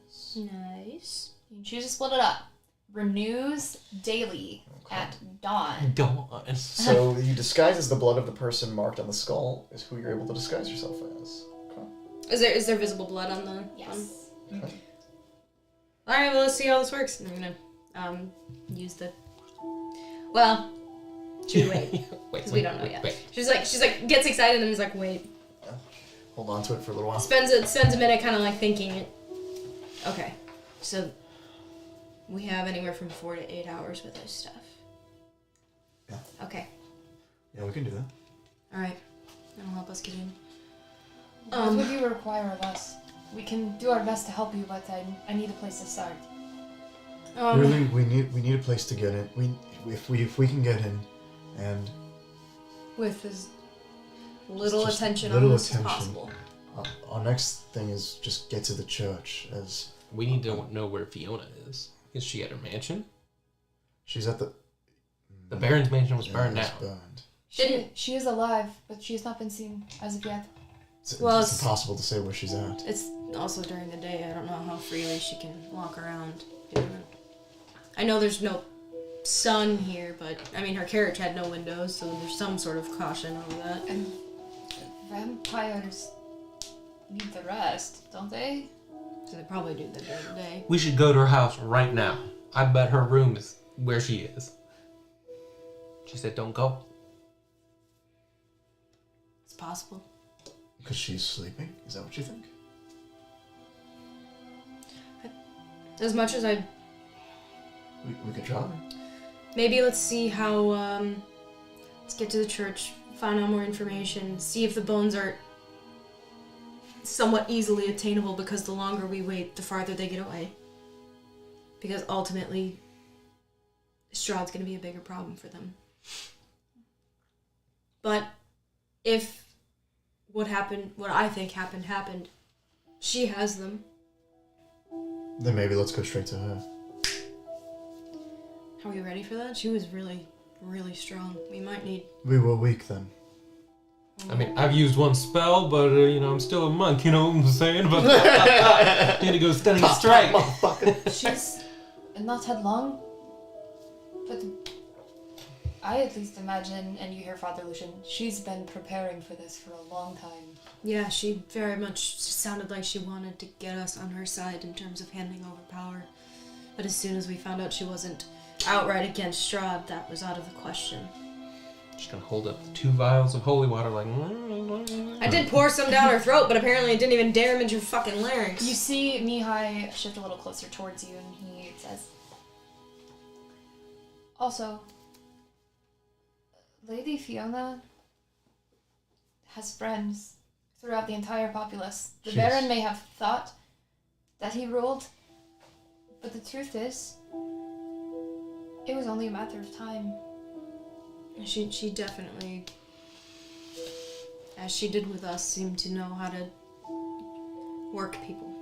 Nice. Nice. you can choose to split it up. Renews daily at dawn. Dawn. So you disguise as the blood of the person marked on the skull is who you're able to disguise yourself as. Okay. Is there visible blood on the? Yes. All right. Well, let's see how this works. I'm gonna use the. Well, should we wait? Because we don't know yet. Wait. She's like gets excited and is like, wait. Hold on to it for a little while. Spends a minute kind of like thinking it. Okay, so we have anywhere from 4 to 8 hours with this stuff. Yeah. Okay. Yeah, we can do that. All right. That'll help us get in. What would you require of us? We can do our best to help you, but I need a place to start. Really, we need a place to get in. If we can get in, and with as little just attention little on this as attention. possible. our next thing is just get to the church. As We need to know where Fiona is. Is she at her mansion? she's at the Baron's mansion was yeah, burned it's down. burned. She is alive, but she has not been seen as of yet. It's It's impossible to say where she's at. It's also during the day. I don't know how freely she can walk around. I know there's no sun here, but I mean her carriage had no windows, so there's some sort of caution over that. And vampires need the rest, don't they? So they probably do that during the day. We should go to her house right now. I bet her room is where she is. She said don't go. It's possible. Because she's sleeping? Is that what you think? As much as I We could try. maybe let's see how let's get to the church, find out more information, see if the bones are somewhat easily attainable, because the longer we wait, the farther they get away. Because ultimately Strahd's gonna be a bigger problem for them. But if what I think happened, she has them. Then maybe let's go straight to her. Are we ready for that? She was really, really strong. We might need... We were weak then. I mean, I've used one spell, but I'm still a monk. You know what I'm saying? But need to go stunning strike. She's not headlong, but I at least imagine, and you hear Father Lucian, she's been preparing for this for a long time. Yeah, she very much sounded like she wanted to get us on her side in terms of handing over power. But as soon as we found out she wasn't outright against Strahd, that was out of the question. She's gonna hold up the 2 vials of holy water like. I did pour some down her throat, but apparently it didn't even damage her fucking larynx. You see Mihai shift a little closer towards you, and he says, also, Lady Fiona has friends throughout the entire populace. The Jeez. Baron may have thought that he ruled, but the truth is, it was only a matter of time. She definitely, as she did with us, seemed to know how to work people.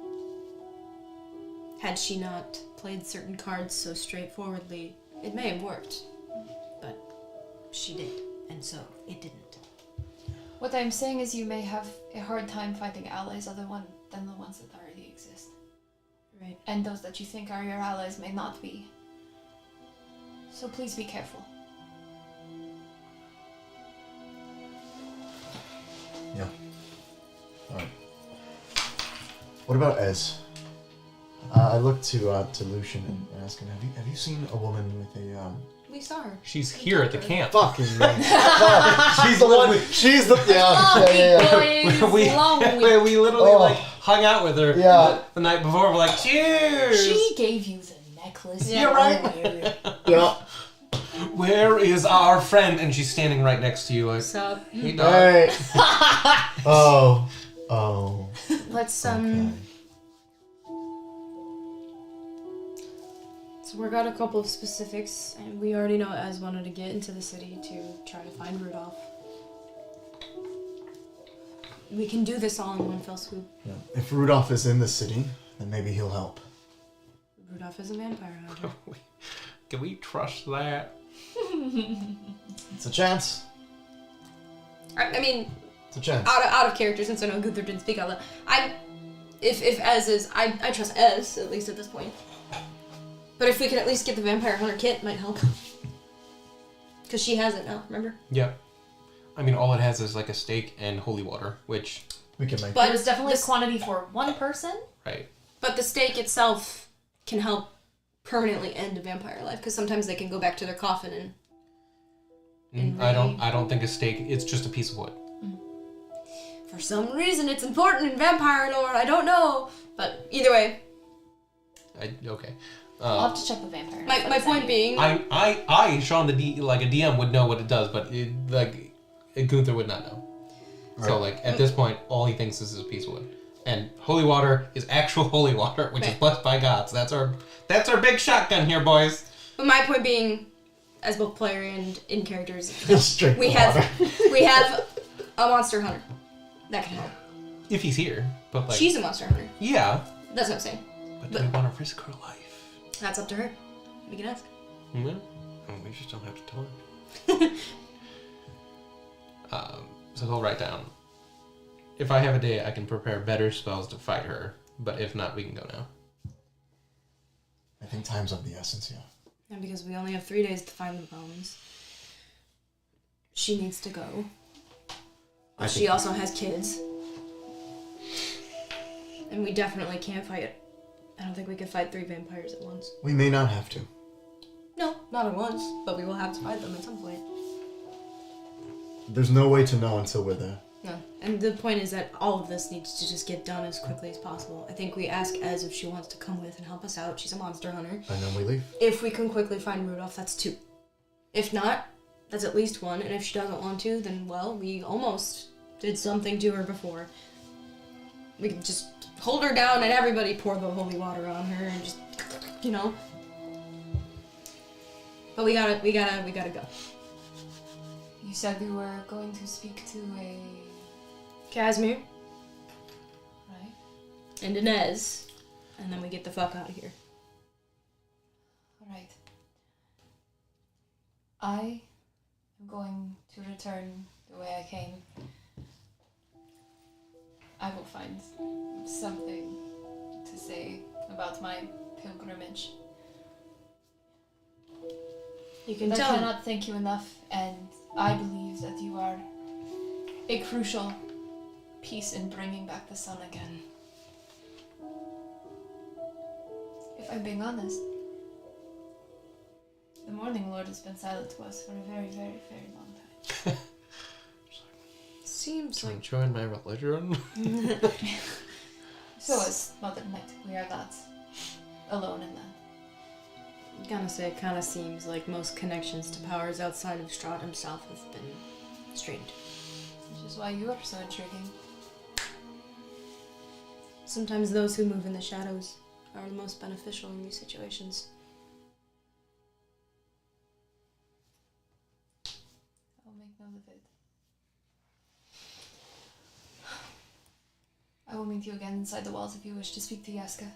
Had she not played certain cards so straightforwardly, it may have worked. But she did, and so it didn't. What I'm saying is you may have a hard time finding allies than the ones that already exist. Right. And those that you think are your allies may not be. So please be careful. Yeah. Alright. What about Ez? I look to Lucian and ask him, have you seen a woman with a We saw her. She's here at the camp. fucking man. She's the one. She's the We literally hung out with her the night before. We're like, cheers. She gave you the necklace. Yeah. You're right. Yeah. Where is our friend? And she's standing right next to you. Like, What's up? hey, dog. Hey. Oh. Let's Okay. So work out a couple of specifics, and we already know Ez wanted to get into the city to try to find Rudolph. We can do this all in one fell swoop. Yeah. If Rudolph is in the city, then maybe he'll help. Rudolph is a vampire hunter. Can we trust that? It's a chance. I mean, It's a chance. out of character, since I know Gunther didn't speak out loud. If Ez is, I trust Ez, at least at this point. But if we can at least get the vampire hunter kit, might help. Because she has it now, remember? Yeah. I mean, all it has is like a steak and holy water, which... We can make But It was definitely quantity for one person. Right. But the steak itself can help permanently end a vampire life, because sometimes they can go back to their coffin and I don't think a steak, it's just a piece of wood. for some reason it's important in vampire lore, I don't know. But either way, Okay. I'll have to check the vampire. my point being, I, Sean, a DM would know what it does, but Gunther would not know. Right. So, at this point, all he thinks is a piece of wood. And holy water is actual holy water, which is Right. blessed by God. So that's our big shotgun here, boys. but my point being, as both player and in characters, Straight we water. have a monster hunter that can help. If he's here, but She's a monster hunter. yeah. That's what I'm saying. But do we want to risk her life? That's up to her. We can ask. Yeah. We just don't have to tell her. So he'll write down. If I have a day, I can prepare better spells to fight her. But if not, we can go now. I think time's of the essence, yeah. And because we only have 3 days to find the bones, she needs to go. I She think- also has kids. And we definitely can't fight. I don't think we could fight 3 vampires at once. We may not have to. No, not at once, but we will have to fight them at some point. There's no way to know until we're there. No. And the point is that all of this needs to just get done as quickly as possible. I think we ask Ez if she wants to come with and help us out. She's a monster hunter. And then we leave. If we can quickly find Rudolph, that's 2. If not, that's at least 1. And if she doesn't want to, then, well, we almost did something to her before. We can just hold her down and everybody pour the holy water on her and just, But we gotta go. You said we were going to speak to a... Casimir Right? and Inez, and then we get the fuck out of here. Alright. I am going to return the way I came. I will find something to say about my pilgrimage. You can I tell. cannot thank you enough, and I believe that you are a crucial piece in bringing back the sun again. If I'm being honest, the Morning Lord has been silent to us for a very, very, very long time. Seems So like join my religion. So is Mother Night. We are not alone in that. I'm gonna say it kind of seems like most connections to powers outside of Strahd himself have been strained. Which is why you are so intriguing. Sometimes those who move in the shadows are the most beneficial in these situations. I'll make note of it. I will meet you again inside the walls if you wish to speak to Yaska.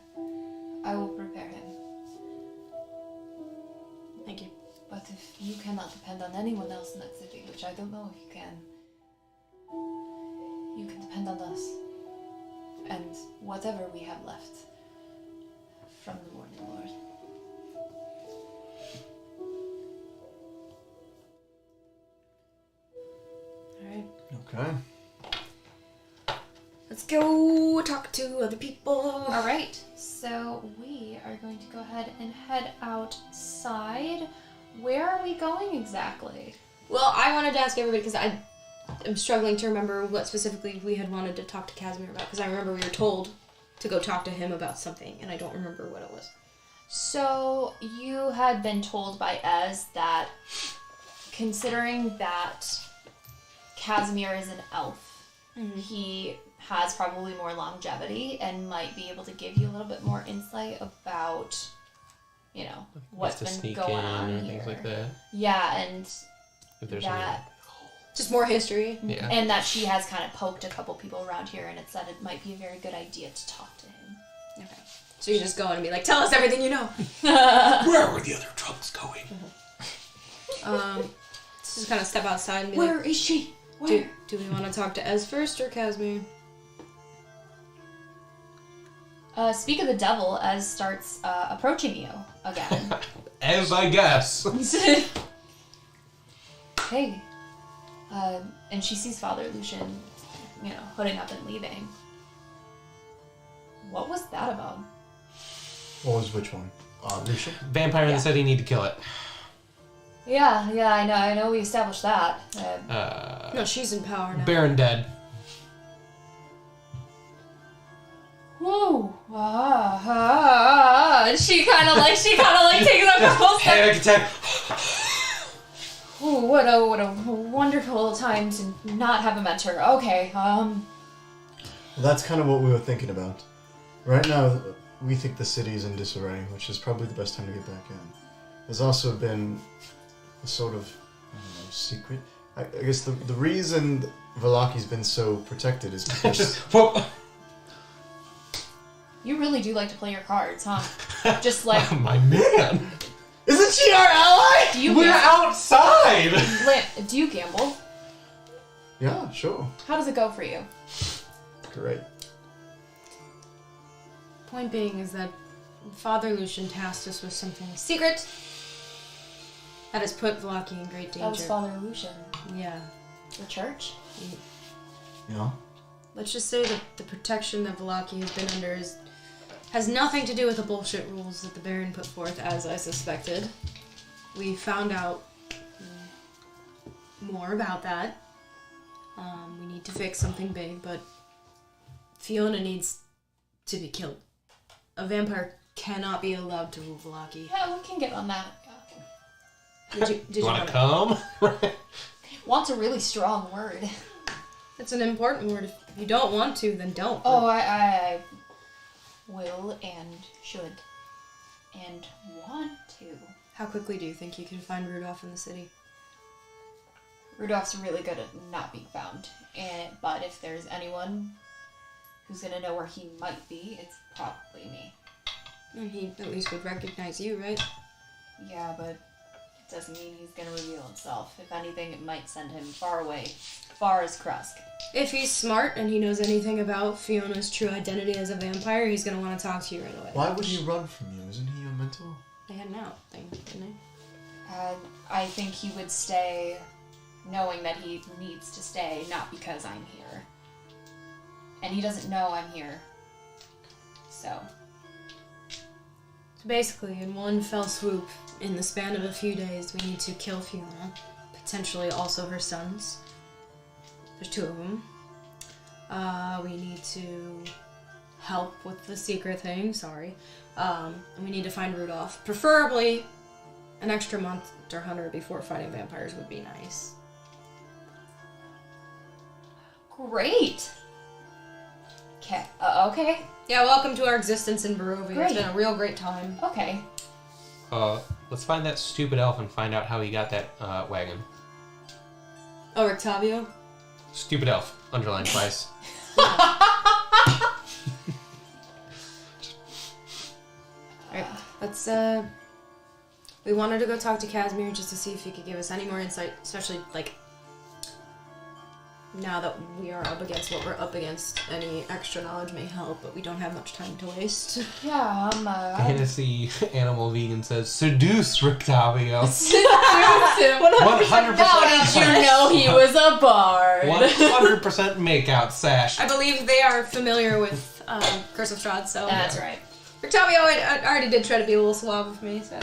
I will prepare him. Thank you. But if you cannot depend on anyone else in that city, which I don't know if you can, depend on us. And whatever we have left from the Morning Lord. Alright. Okay. Let's go talk to other people. Alright, so we are going to go ahead and head outside. Where are we going exactly? Well, I wanted to ask everybody because I'm struggling to remember what specifically we had wanted to talk to Casimir about, because I remember we were told to go talk to him about something, and I don't remember what it was. So, you had been told by Ez that, considering that Casimir is an elf, he has probably more longevity and might be able to give you a little bit more insight about, you know, what's to been sneak going in on or here. things like that. Yeah, and If there's that... Just more history. any, yeah. And that she has kind of poked a couple people around here, and it said it might be a very good idea to talk to him. Okay. So you just go in and be like, tell us everything you know. Where were the other troubles going? Just kind of step outside and be Where like, is she? Where? do we want to talk to Ez first or Casimir? Speak of the devil, Ez starts approaching you again. As I guess. Hey. And she sees Father Lucian, you know, hooding up and leaving. What was that about? What was which one? Lucian? Vampire in the city, need to kill it. Yeah, I know we established that. No, she's in power now. Baron dead. Whoa. And she kind of like takes up a whole step. Panic attack. Ooh, what a wonderful time to not have a mentor. Okay, Well, that's kind of what we were thinking about. Right now, we think the city is in disarray, which is probably the best time to get back in. There's also been a sort of, I don't know, secret. I guess the reason Valaki's been so protected is because... Whoa. you really do like to play your cards, huh? Just like, My man. Isn't she our ally? do you We're gamble? outside. Do you gamble? Yeah, sure. How does it go for you? Great. Point being is that Father Lucian tasked us with something secret that has put Valaki in great danger. That was Father Lucian. Yeah. The church? Yeah? Let's just say that the protection that Valaki has been under has nothing to do with the bullshit rules that the Baron put forth, as I suspected. We found out more about that. We need to fix something big, but Fiona needs to be killed. A vampire cannot be allowed to rule Valaki. Yeah, we can get on that. Did you Want to come? Want's a really strong word. It's an important word. If you don't want to, then don't. Oh, I will and should and want to. How quickly do you think you can find Rudolph in the city? Rudolph's really good at not being found, but if there's anyone who's gonna know where he might be, it's probably me. And he at least would recognize you, right? Yeah, but it doesn't mean he's gonna reveal himself. If anything, it might send him far away, far as Krusk. If he's smart and he knows anything about Fiona's true identity as a vampire, he's gonna want to talk to you right away. Why would he run from you? Isn't he a mental? They had an out thing, didn't they? I think he would stay knowing that he needs to stay, not because I'm here. And he doesn't know I'm here. So Basically, in one fell swoop, in the span of a few days, we need to kill Fiona. Potentially also her sons. There's 2 of them. We need to help with the secret thing, sorry. And we need to find Rudolph. Preferably an extra month or hunter before fighting vampires would be nice. great. Okay. Yeah, welcome to our existence in Barovia. Great. It's been a real great time. Okay. Let's find that stupid elf and find out how he got that wagon. Oh, Octavio? Stupid elf. Underline twice. Alright, let's, we wanted to go talk to Casimir just to see if he could give us any more insight, especially, like, now that we are up against what we're up against, any extra knowledge may help, but we don't have much time to waste. Yeah, Fantasy Animal Vegan says, seduce Rictavio. 100%. 100%. How did you know he was a bard? 100% makeout sash. I believe they are familiar with Curse of Strahd, so... That's right. Octavio already did try to be a little suave with me, so...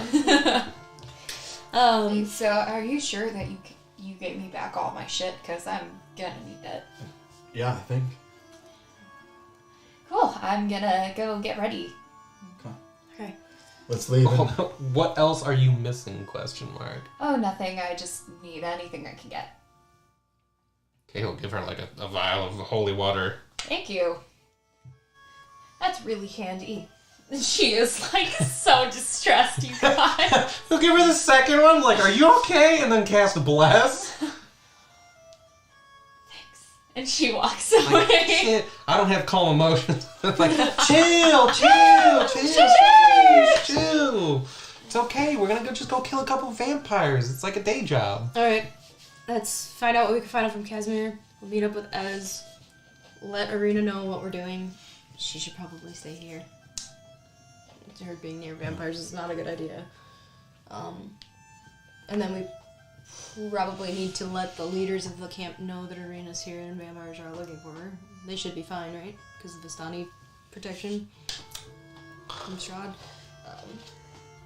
So, are you sure that you gave me back all my shit? Because I'm gonna need it. Yeah, I think. Cool. I'm gonna go get ready. Okay. Let's leave it. What else are you missing? Question mark. Oh, nothing. I just need anything I can get. Okay, he'll give her like a vial of holy water. Thank you. That's really handy. She is like so distressed, you guys. He'll give her the second one, like, are you okay? And then cast bless. Thanks. And she walks Like, away. shit, I don't have calm emotions. It's like, chill. It's okay, we're gonna just go kill a couple vampires. It's like a day job. Alright. Let's find out what we can find out from Casimir. We'll meet up with Ez. Let Arena know what we're doing. She should probably stay here. Her being near vampires is not a good idea. And then we probably need to let the leaders of the camp know that Arena's here and vampires are looking for her. They should be fine, right? Because of the Vistani protection from Strahd.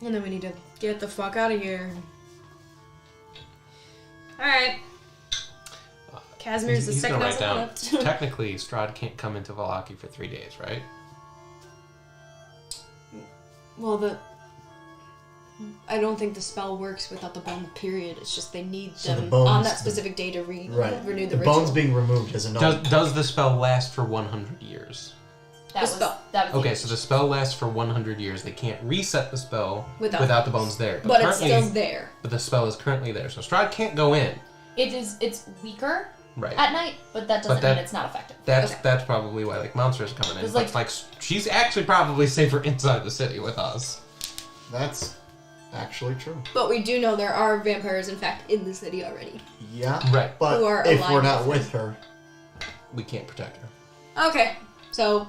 And then we need to get the fuck out of here. Alright. Casimir's the He's second gonna house write down. left. Technically, Strahd can't come into Vallaki for 3 days, right? Well, I don't think the spell works without the bone period. It's just they need So the them bones- on that specific day to renew the ritual. bones being removed is a no. Does the spell last for 100 years? That was spell. Okay, so the spell lasts for 100 years. They can't reset the spell Without the bones there. But it's currently- still there. But the spell is currently there, so Strahd can't go in. It's weaker Right. at night, but that doesn't that- mean it's not effective. That's probably why like monsters are coming in. It's But like she's actually probably safer inside the city with us. That's actually true. But we do know there are vampires, in fact, in the city already. Yeah. Right. But Who are if aligned we're not with with her, We can't protect her. Okay, so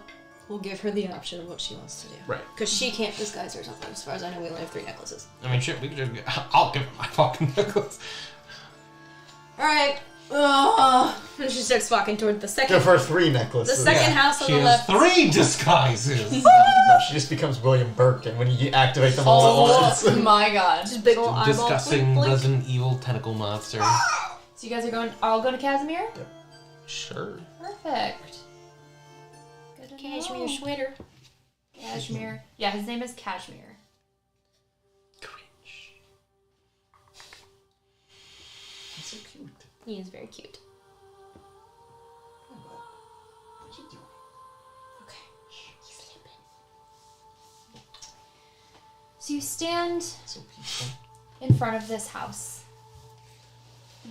we'll give her the option of what she wants to do. Right. Because she can't disguise herself. As far as I know, we only have 3 necklaces. I mean, shit. We could just. I'll give her my fucking necklace. All right. And she starts walking toward the second. give her 3 necklaces. The second house on She the has left. 3 disguises. No, she just becomes William Burke, and when you activate them all at once. Oh my god. Just big old eyeballs. Discussing Blink, blink. Resident Evil tentacle monster. So you guys are going. I'll go to Casimir. Sure. Perfect. Good to Cashmere know. sweater. Cashmere. Yeah, his name is Cashmere. Cringe. That's so cute. He is very cute. What you doing? Okay. He's sleeping. So you stand So peaceful. in front of this house.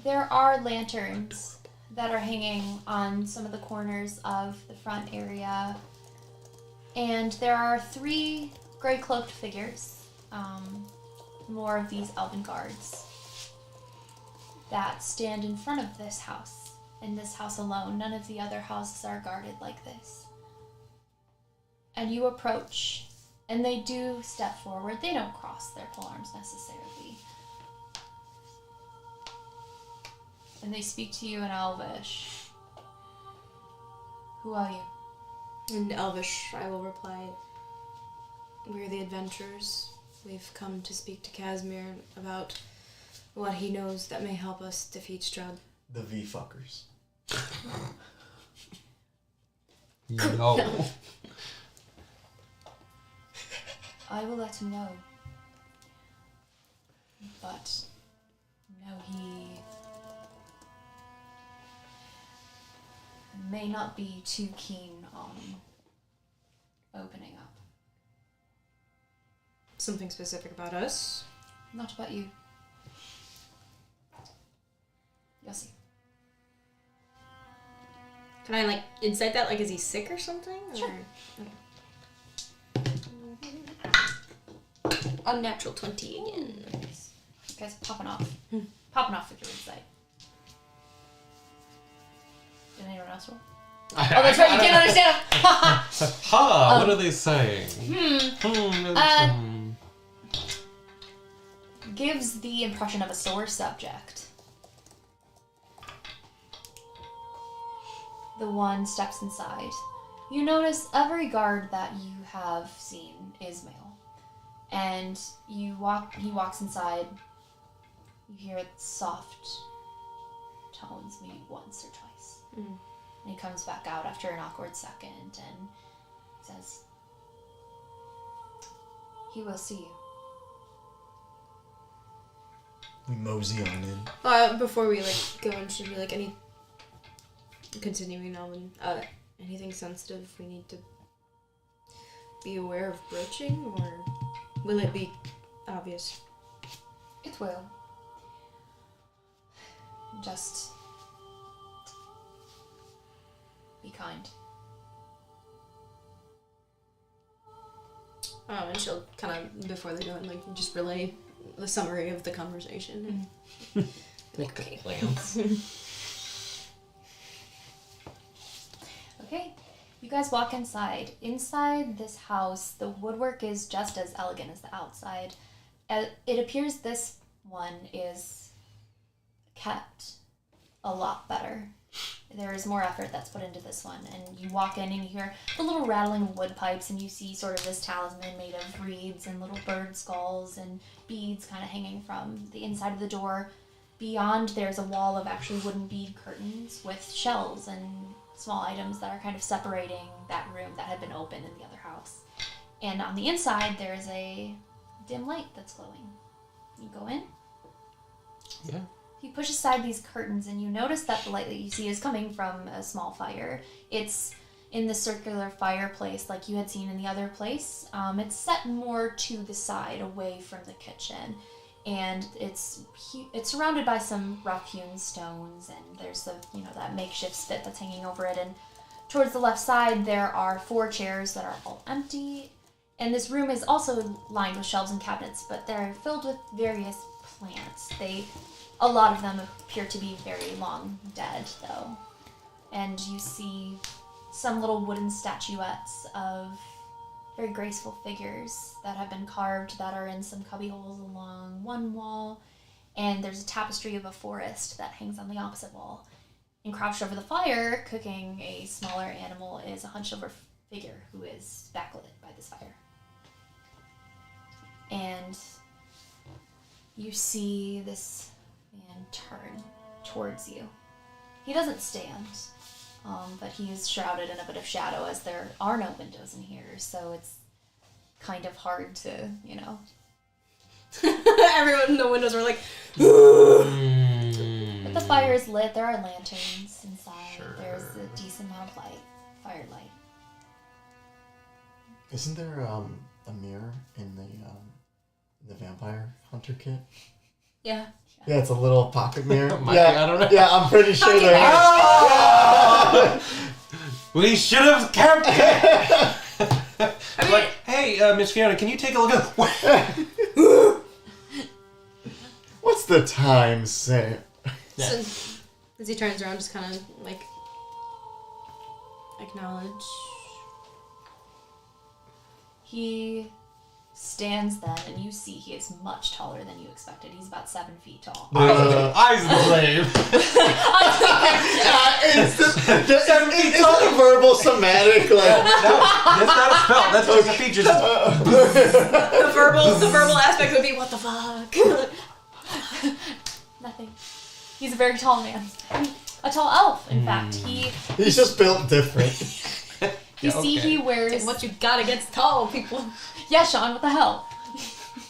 There are lanterns that are hanging on some of the corners of the front area. And there are 3 gray cloaked figures, more of these elven guards, that stand in front of this house. In this house alone, none of the other houses are guarded like this. And you approach, and they do step forward. They don't cross their polearms necessarily. And they speak to you in Elvish. Who are you? In Elvish, I will reply, we're the adventurers. We've come to speak to Casimir about what he knows that may help us defeat Strahd. The V fuckers. No. I will let him know. But no, he may not be too keen on opening up. Something specific about us? Not about you. You'll see. Can I, like, insight that? Like, is he sick or something? Sure. Okay. Unnatural 20 again. You guys are popping off. Popping off with your insight. Did anyone else roll? Oh, that's right, you can't understand them. Ha! What are they saying? Gives the impression of a sore subject. The one steps inside. You notice every guard that you have seen is male. And he walks inside. You hear soft tones maybe once or twice. And he comes back out after an awkward second and says, "He will see you." We mosey on in. Before we go in, should we any continuing on? Anything sensitive we need to be aware of broaching, or will it be obvious? It will. Just be kind. And she'll kind of, before they go in, just relay the summary of the conversation. Make the plans. Okay, you guys walk inside. Inside this house, the woodwork is just as elegant as the outside. It appears this one is kept a lot better. There is more effort that's put into this one. And you walk in and you hear the little rattling of wood pipes, and you see sort of this talisman made of reeds and little bird skulls and beads kind of hanging from the inside of the door. Beyond, there's a wall of actually wooden bead curtains with shelves and small items that are kind of separating that room that had been open in the other house. And on the inside, there's a dim light that's glowing. You go in. Yeah. You push aside these curtains and you notice that the light that you see is coming from a small fire. It's in the circular fireplace like you had seen in the other place. It's set more to the side, away from the kitchen. And it's surrounded by some rough-hewn stones, and there's that makeshift spit that's hanging over it. And towards the left side, there are 4 chairs that are all empty. And this room is also lined with shelves and cabinets, but they're filled with various plants. A lot of them appear to be very long dead, though. And you see some little wooden statuettes of very graceful figures that have been carved that are in some cubby holes along one wall. And there's a tapestry of a forest that hangs on the opposite wall. And crouched over the fire, cooking a smaller animal, is a hunched-over figure who is backlit by this fire. And you see this man turn towards you. He doesn't stand, but he is shrouded in a bit of shadow as there are no windows in here, so it's kind of hard to, Everyone in the windows are like, But the fire is lit, there are lanterns inside, Sure. There's a decent amount of light, firelight. Isn't there a mirror in the vampire hunter kit? yeah. Yeah, it's a little pocket mirror. Might be, I don't know. Yeah, I'm pretty sure Pocket there is. Oh! We should have kept it! Hey, Miss Fiona, can you take a look at... What's the time say? So, as he turns around, just kind of acknowledge. He stands then, and you see he is much taller than you expected. He's about 7 feet tall. Eyes of the brave. It's not a verbal somatic, No, that's not a spell. That's just a feature. The verbal aspect would be, what the fuck? Nothing. He's a very tall man. A tall elf, in fact. He's just built different. You see he wears... What you got against tall people? Yeah, Sean, what the hell?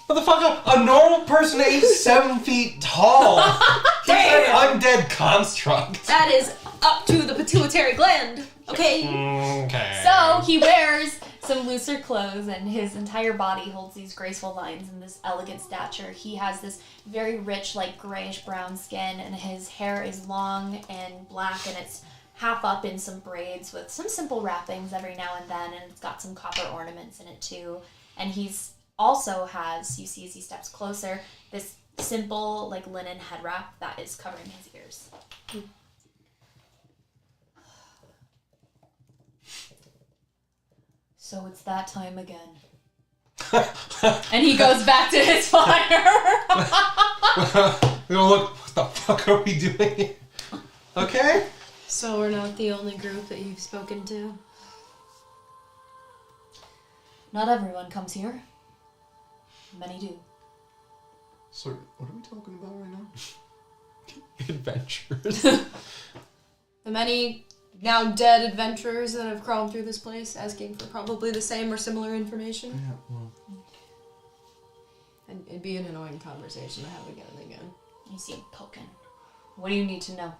Motherfucker, a normal person is 7 feet tall. He's an undead construct. That is up to the pituitary gland. Okay. Okay. So, he wears some looser clothes, and his entire body holds these graceful lines and this elegant stature. He has this very rich, grayish-brown skin, and his hair is long and black, and it's half up in some braids with some simple wrappings every now and then, and it's got some copper ornaments in it, too. And he's also has, you see as he steps closer, this simple, linen head wrap that is covering his ears. So it's that time again. And he goes back to his fire. Look, what the fuck are we doing here? Okay? So we're not the only group that you've spoken to? Not everyone comes here. Many do. Sorry, what are we talking about right now? Adventures. The many now dead adventurers that have crawled through this place asking for probably the same or similar information. Yeah, well, And it'd be an annoying conversation to have again and again. You see him poking. What do you need to know?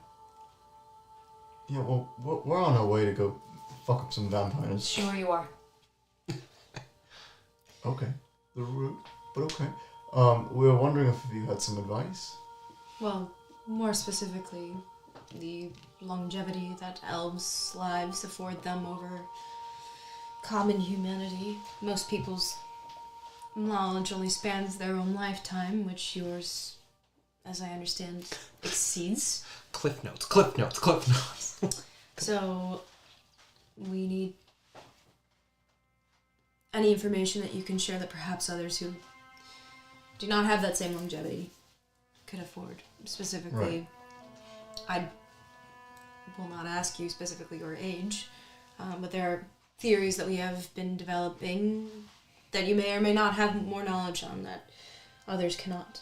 yeah, well, we're on our way to go fuck up some vampires. Sure you are. Okay, they're rude, but okay. We were wondering if you had some advice. Well, more specifically, the longevity that elves' lives afford them over common humanity. Most people's knowledge only spans their own lifetime, which yours, as I understand, exceeds. Cliff notes, cliff notes, cliff notes. So, we need any information that you can share that perhaps others who do not have that same longevity could afford. Specifically, I will not ask you specifically your age, but there are theories that we have been developing that you may or may not have more knowledge on that others cannot,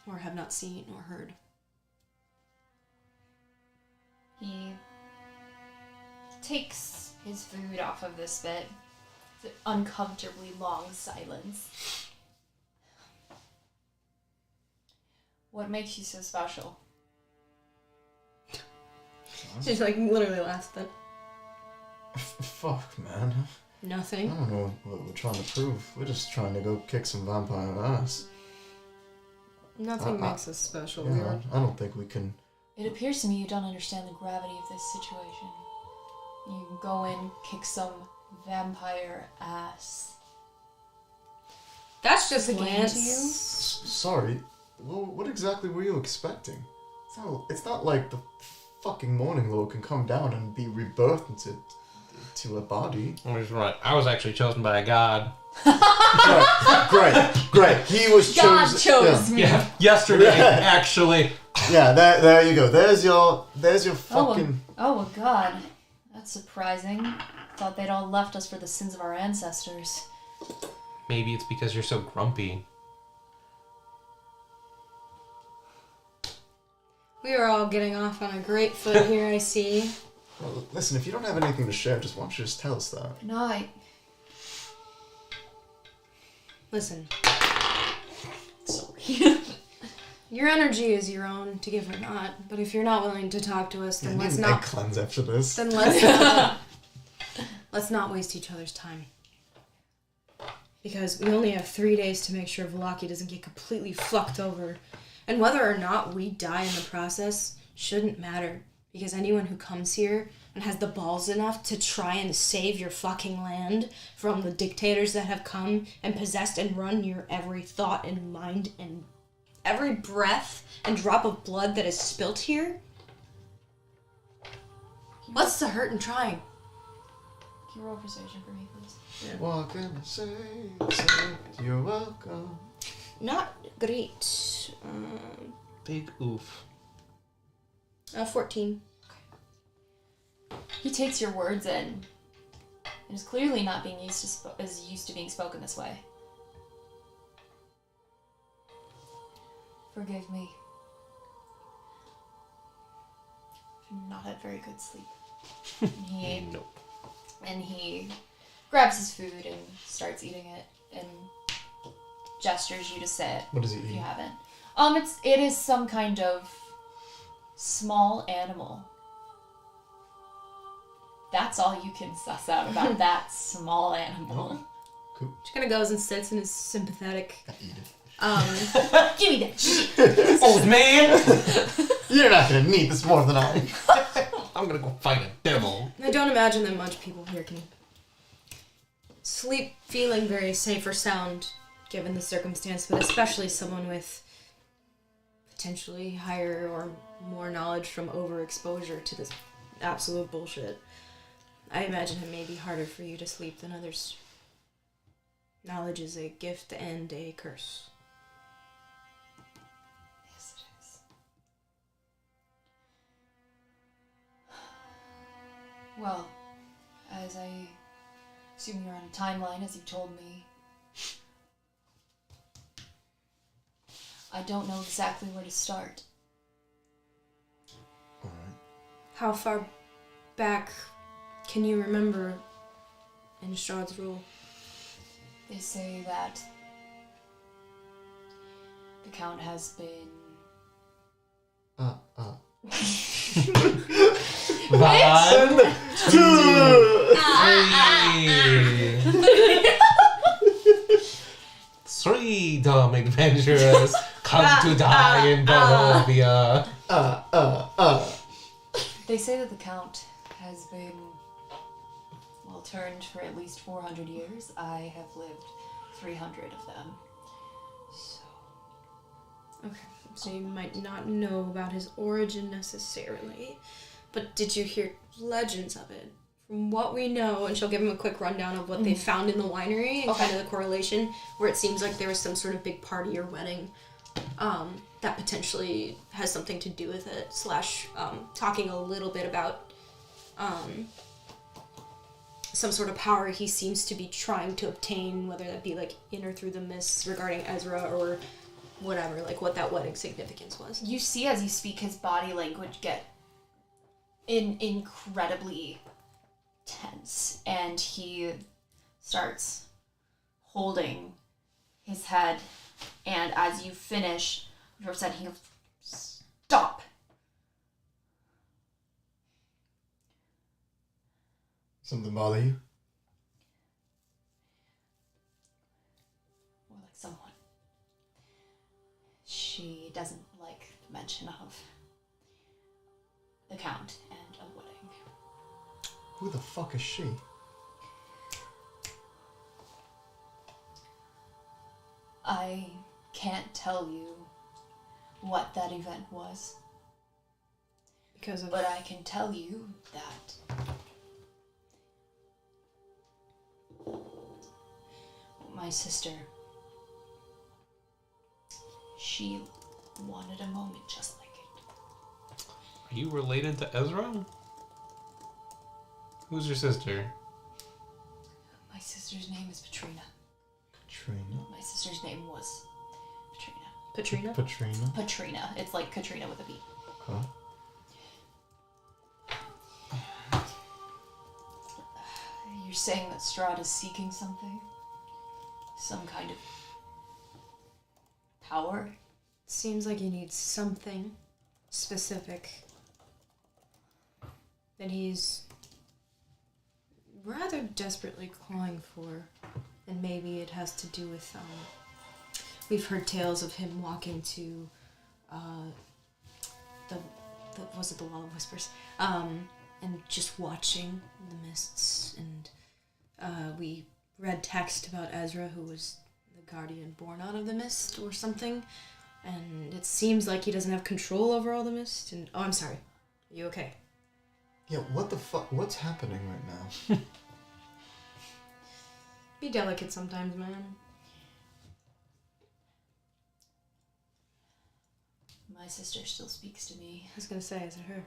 or have not seen or heard. He takes his food off of this bit. It's an uncomfortably long silence. What makes you so special? She's like literally laughs then. Fuck, man. I Nothing. don't know what we're trying to prove. We're just trying to go kick some vampire ass. Nothing makes us special. Yeah, I don't think we can... It appears to me you don't understand the gravity of this situation. You can go in, kick some vampire ass. That's just a game Lance? to you. Sorry, well, what exactly were you expecting? It's not like the fucking Morning Lord can come down and be rebirthed into a body. Right. I was actually chosen by a god. Great. He was God chosen. chose me. Yeah, yesterday, actually. Yeah, there you go. There's your fucking... Oh, a god. That's surprising. Thought they'd all left us for the sins of our ancestors. Maybe it's because you're so grumpy. We are all getting off on a great foot here, I see. Well, listen, if you don't have anything to share, why don't you just tell us that? No, Listen, sorry. your energy is your own to give or not, but if you're not willing to talk to us, then Yeah, let's need an egg not... cleanse after this. Then let's not waste each other's time. Because we only have 3 days to make sure Vallaki doesn't get completely fucked over. And whether or not we die in the process shouldn't matter. Because anyone who comes here and has the balls enough to try and save your fucking land from the dictators that have come and possessed and run your every thought and mind and every breath and drop of blood that is spilt here, what's the hurt in trying? Can you roll persuasion for me, please? Yeah. What can I say? You're welcome. Not great. Big oof. 14. He takes your words in and is clearly not being used to being spoken this way. Forgive me. I've not had very good sleep. Nope. And he grabs his food and starts eating it and gestures you to sit. What does he If you eat? haven't. It is some kind of small animal. That's all you can suss out about that small animal. Cool. She kind of goes and sits and is sympathetic. Eat it. Give me that shit. Old man! You're not gonna need this more than I. I'm gonna go fight a devil. I don't imagine that much people here can sleep feeling very safe or sound given the circumstance, but especially someone with potentially higher or more knowledge from overexposure to this absolute bullshit. I imagine it may be harder for you to sleep than others. Knowledge is a gift and a curse. Yes, it is. Well, as I assume you're on a timeline, as you told me, I don't know exactly where to start. Alright. How far back can you remember in Strahd's rule? They say that the Count has been... One, two, three. Three dumb adventurers come to die in Barovia. They say that the Count has been, well, turned for at least 400 years. I have lived 300 of them. So... Okay, so you might not know about his origin necessarily, but did you hear legends of it? From what we know, and she'll give him a quick rundown of what they found in the winery and kind of the correlation, where it seems like there was some sort of big party or wedding that potentially has something to do with it, / talking a little bit about some sort of power he seems to be trying to obtain, whether that be like in or through the mists regarding Ezra or whatever, like what that wedding significance was. You see as you speak his body language get incredibly tense, and he starts holding his head, and as you finish, George said, he goes, "Stop!" Something bother you? More like someone. She doesn't like the mention of the Count and a wedding. Who the fuck is she? I can't tell you what that event was, Because of... but I can tell you that my sister, she wanted a moment just like it. Are you related to Ezra? Who's your sister? My sister's name is Patrina. Katrina. My sister's name was Patrina. Patrina? Patrina. Patrina. It's like Katrina with a B. Okay. You're saying that Strahd is seeking something? Some kind of power? Seems like he needs something specific that he's rather desperately clawing for, and maybe it has to do with we've heard tales of him walking to the was it the Wall of Whispers, and just watching the mists, and we read text about Ezra, who was the guardian born out of the mist or something, and it seems like he doesn't have control over all the mist. And oh, I'm sorry, are you okay? Yeah, what the fuck? What's happening right now? Be delicate sometimes, man. My sister still speaks to me. I was gonna say, is it her?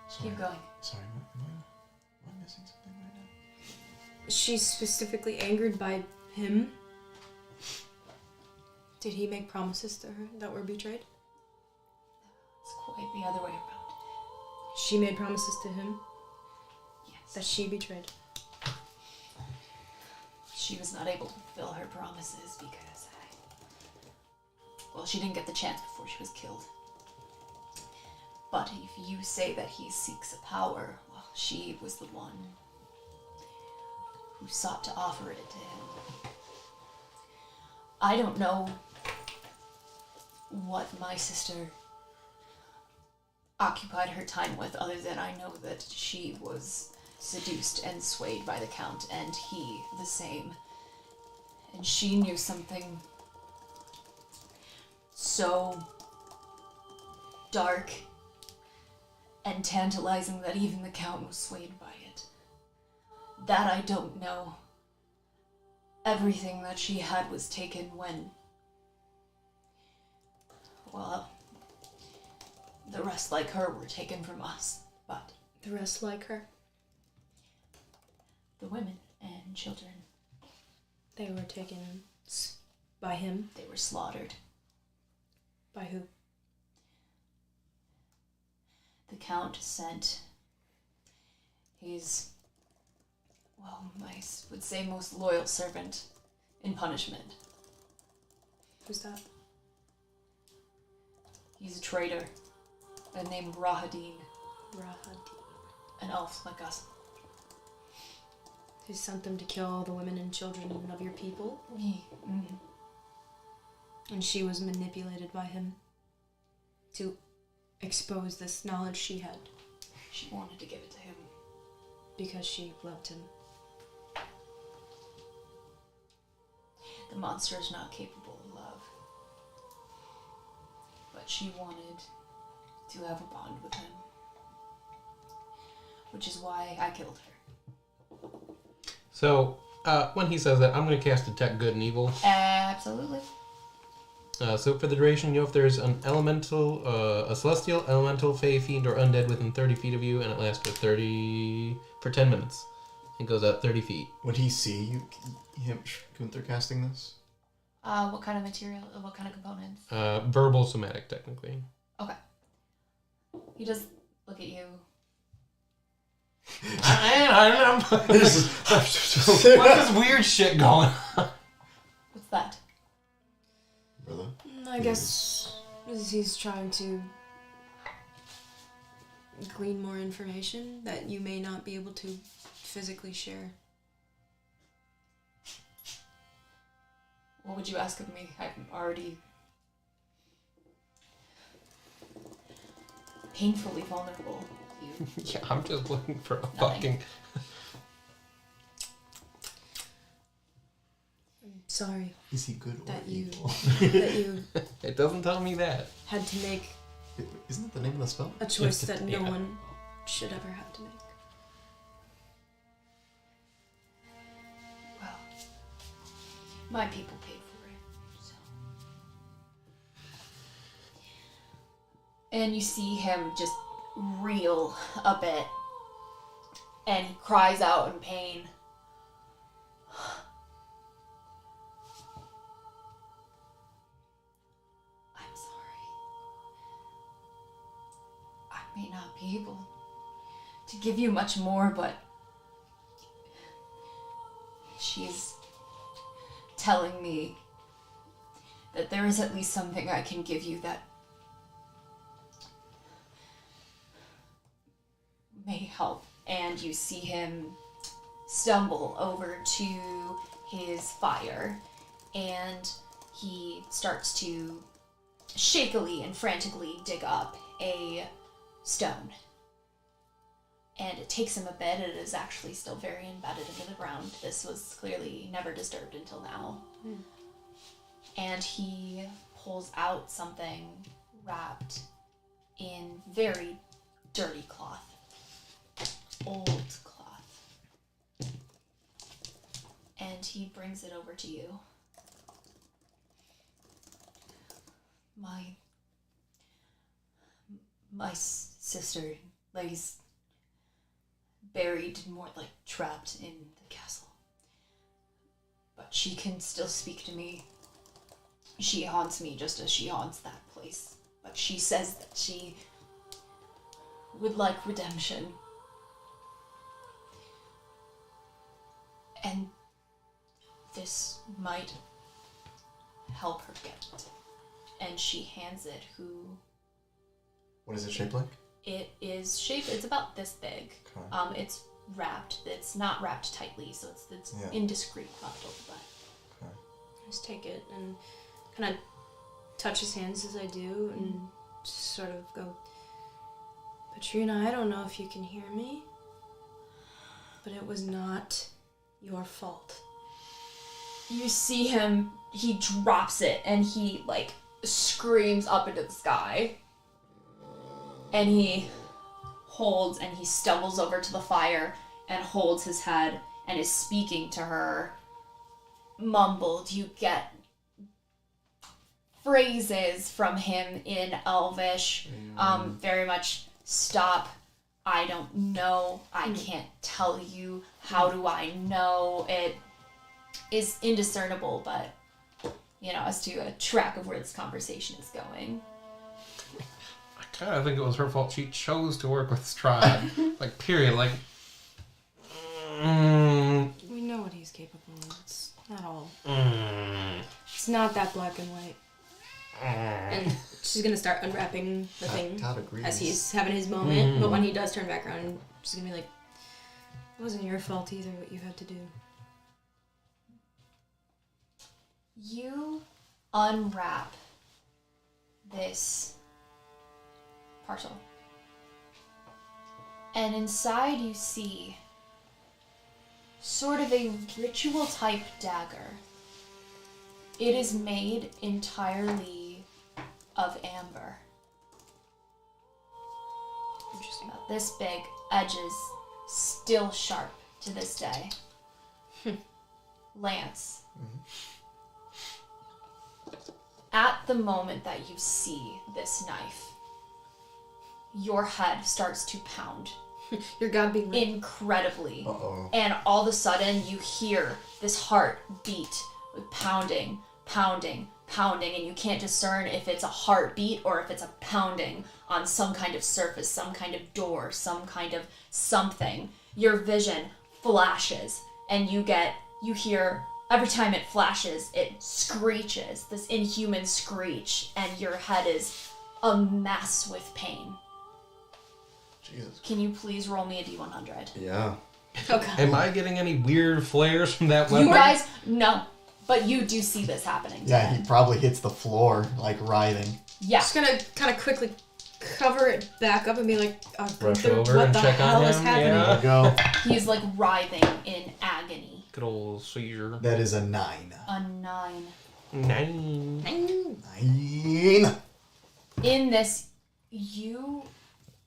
Sorry. Keep going. Sorry, am I missing something right now? She's specifically angered by him. Did he make promises to her that were betrayed? It's quite the other way around. She made promises to him Yes. that she betrayed. She was not able to fulfill her promises because she didn't get the chance before she was killed. But if you say that he seeks a power, well, she was the one who sought to offer it to him. I don't know what my sister occupied her time with, other than I know that she was seduced and swayed by the Count, and he the same. And she knew something so dark and tantalizing that even the Count was swayed by it. That I don't know. Everything that she had was taken when... Well, the rest like her were taken from us, but... The rest like her? The women and children. They were taken by him? They were slaughtered. By who? The Count sent his, well, I would say most loyal servant in punishment. Who's that? He's a traitor, named Rahadin, Rahadin. an elf like us. He sent them to kill the women and children of your people? And she was manipulated by him to expose this knowledge she had. She wanted to give it to him. Because she loved him. The monster is not capable of love. But she wanted to have a bond with him. Which is why I killed her. So, when he says that, I'm going to cast Detect Good and Evil. Absolutely. So for the duration, you know if there's an elemental, a celestial, elemental, fey, fiend, or undead within 30 feet of you, and it lasts for 10 minutes. It goes out 30 feet. Would he see him, Gunther, casting this? What kind of material, what kind of components? Verbal, somatic, technically. Okay. He does look at you. I don't know. What's this weird shit going on? What's that? Brother? I guess he's trying to glean more information that you may not be able to physically share. What would you ask of me? I'm already painfully vulnerable to you. Yeah, I'm just looking for a Nothing. fucking... Sorry Is he good or that you evil? that you It doesn't tell me that. had to make Isn't that the name of the spell? a choice Yeah. that no one should ever have to make. Well, my people paid for it, so. And you see him just reel a bit, and he cries out in pain. I'm sorry. I may not be able to give you much more, but she's telling me that there is at least something I can give you that may help. And you see him stumble over to his fire, and he starts to shakily and frantically dig up a stone. And it takes him a bit. It is actually still very embedded into the ground. This was clearly never disturbed until now. And he pulls out something wrapped in very dirty cloth. Old cloth. And he brings it over to you. My sister lays buried, more like trapped in the castle. But she can still speak to me. She haunts me just as she haunts that place. But she says that she would like redemption. And this might help her get it. And she hands it What is it shaped like? It is shaped, it's about this big. Okay. It's wrapped, it's not wrapped tightly, so it's Yeah. indiscreet wrapped over the back. Okay. I just take it and kind of touch his hands as I do and just sort of go, Patrina, I don't know if you can hear me, but it was not your fault. You see him, he drops it, and he, screams up into the sky. And he holds and he stumbles over to the fire and holds his head and is speaking to her. Mumbled, you get phrases from him in Elvish, very much stop, I don't know, I can't tell you, how do I know? It is indiscernible, but, as to a track of where this conversation is going. I kind of think it was her fault. She chose to work with Strahd. Period. We know what he's capable of. It's not all. It's not that black and white. And she's gonna start unwrapping the thing as he's having his moment. But when he does turn back around, she's gonna be like, "It wasn't your fault either. What you had to do." You unwrap this parcel, and inside you see sort of a ritual type dagger. It is made entirely of amber. Interesting. About this big, edges still sharp to this day. Lance. At the moment that you see this knife, your head starts to pound. Your god being right. Incredibly. Uh-oh. And all of a sudden you hear this heart beat with pounding, pounding, pounding, and you can't discern if it's a heartbeat or if it's a pounding on some kind of surface, some kind of door, some kind of something. Your vision flashes, and you hear, every time it flashes, it screeches, this inhuman screech, and your head is a mess with pain. Jesus. Can you please roll me a D100? Yeah. Oh god. Am I getting any weird flares from that weapon? You guys, no. But you do see this happening. Yeah, he probably hits the floor, writhing. Yeah. Just gonna kind of quickly cover it back up and be like, Rush Gunther, over what and the check on hell is him, happening? yeah. There we go. He's writhing in agony. Good old seizure. That is a 9. A 9. 9. 9. In this, you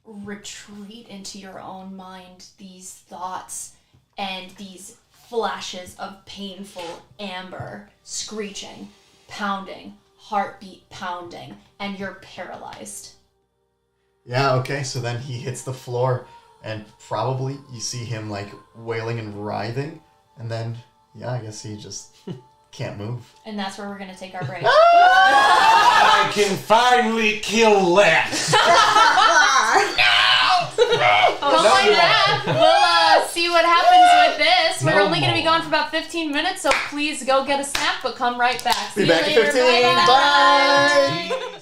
retreat into your own mind these thoughts and these flashes of painful amber, screeching, pounding, heartbeat pounding, and you're paralyzed. Yeah, okay, so then he hits the floor, and probably you see him, wailing and writhing, and then, I guess he just can't move. And that's where we're going to take our break. I can finally kill Lex! Don't mind that. We'll see what happens with this. We're only going to be gone for about 15 minutes, so please go get a snack, but come right back. Be See back you in later. 15. Bye. Bye.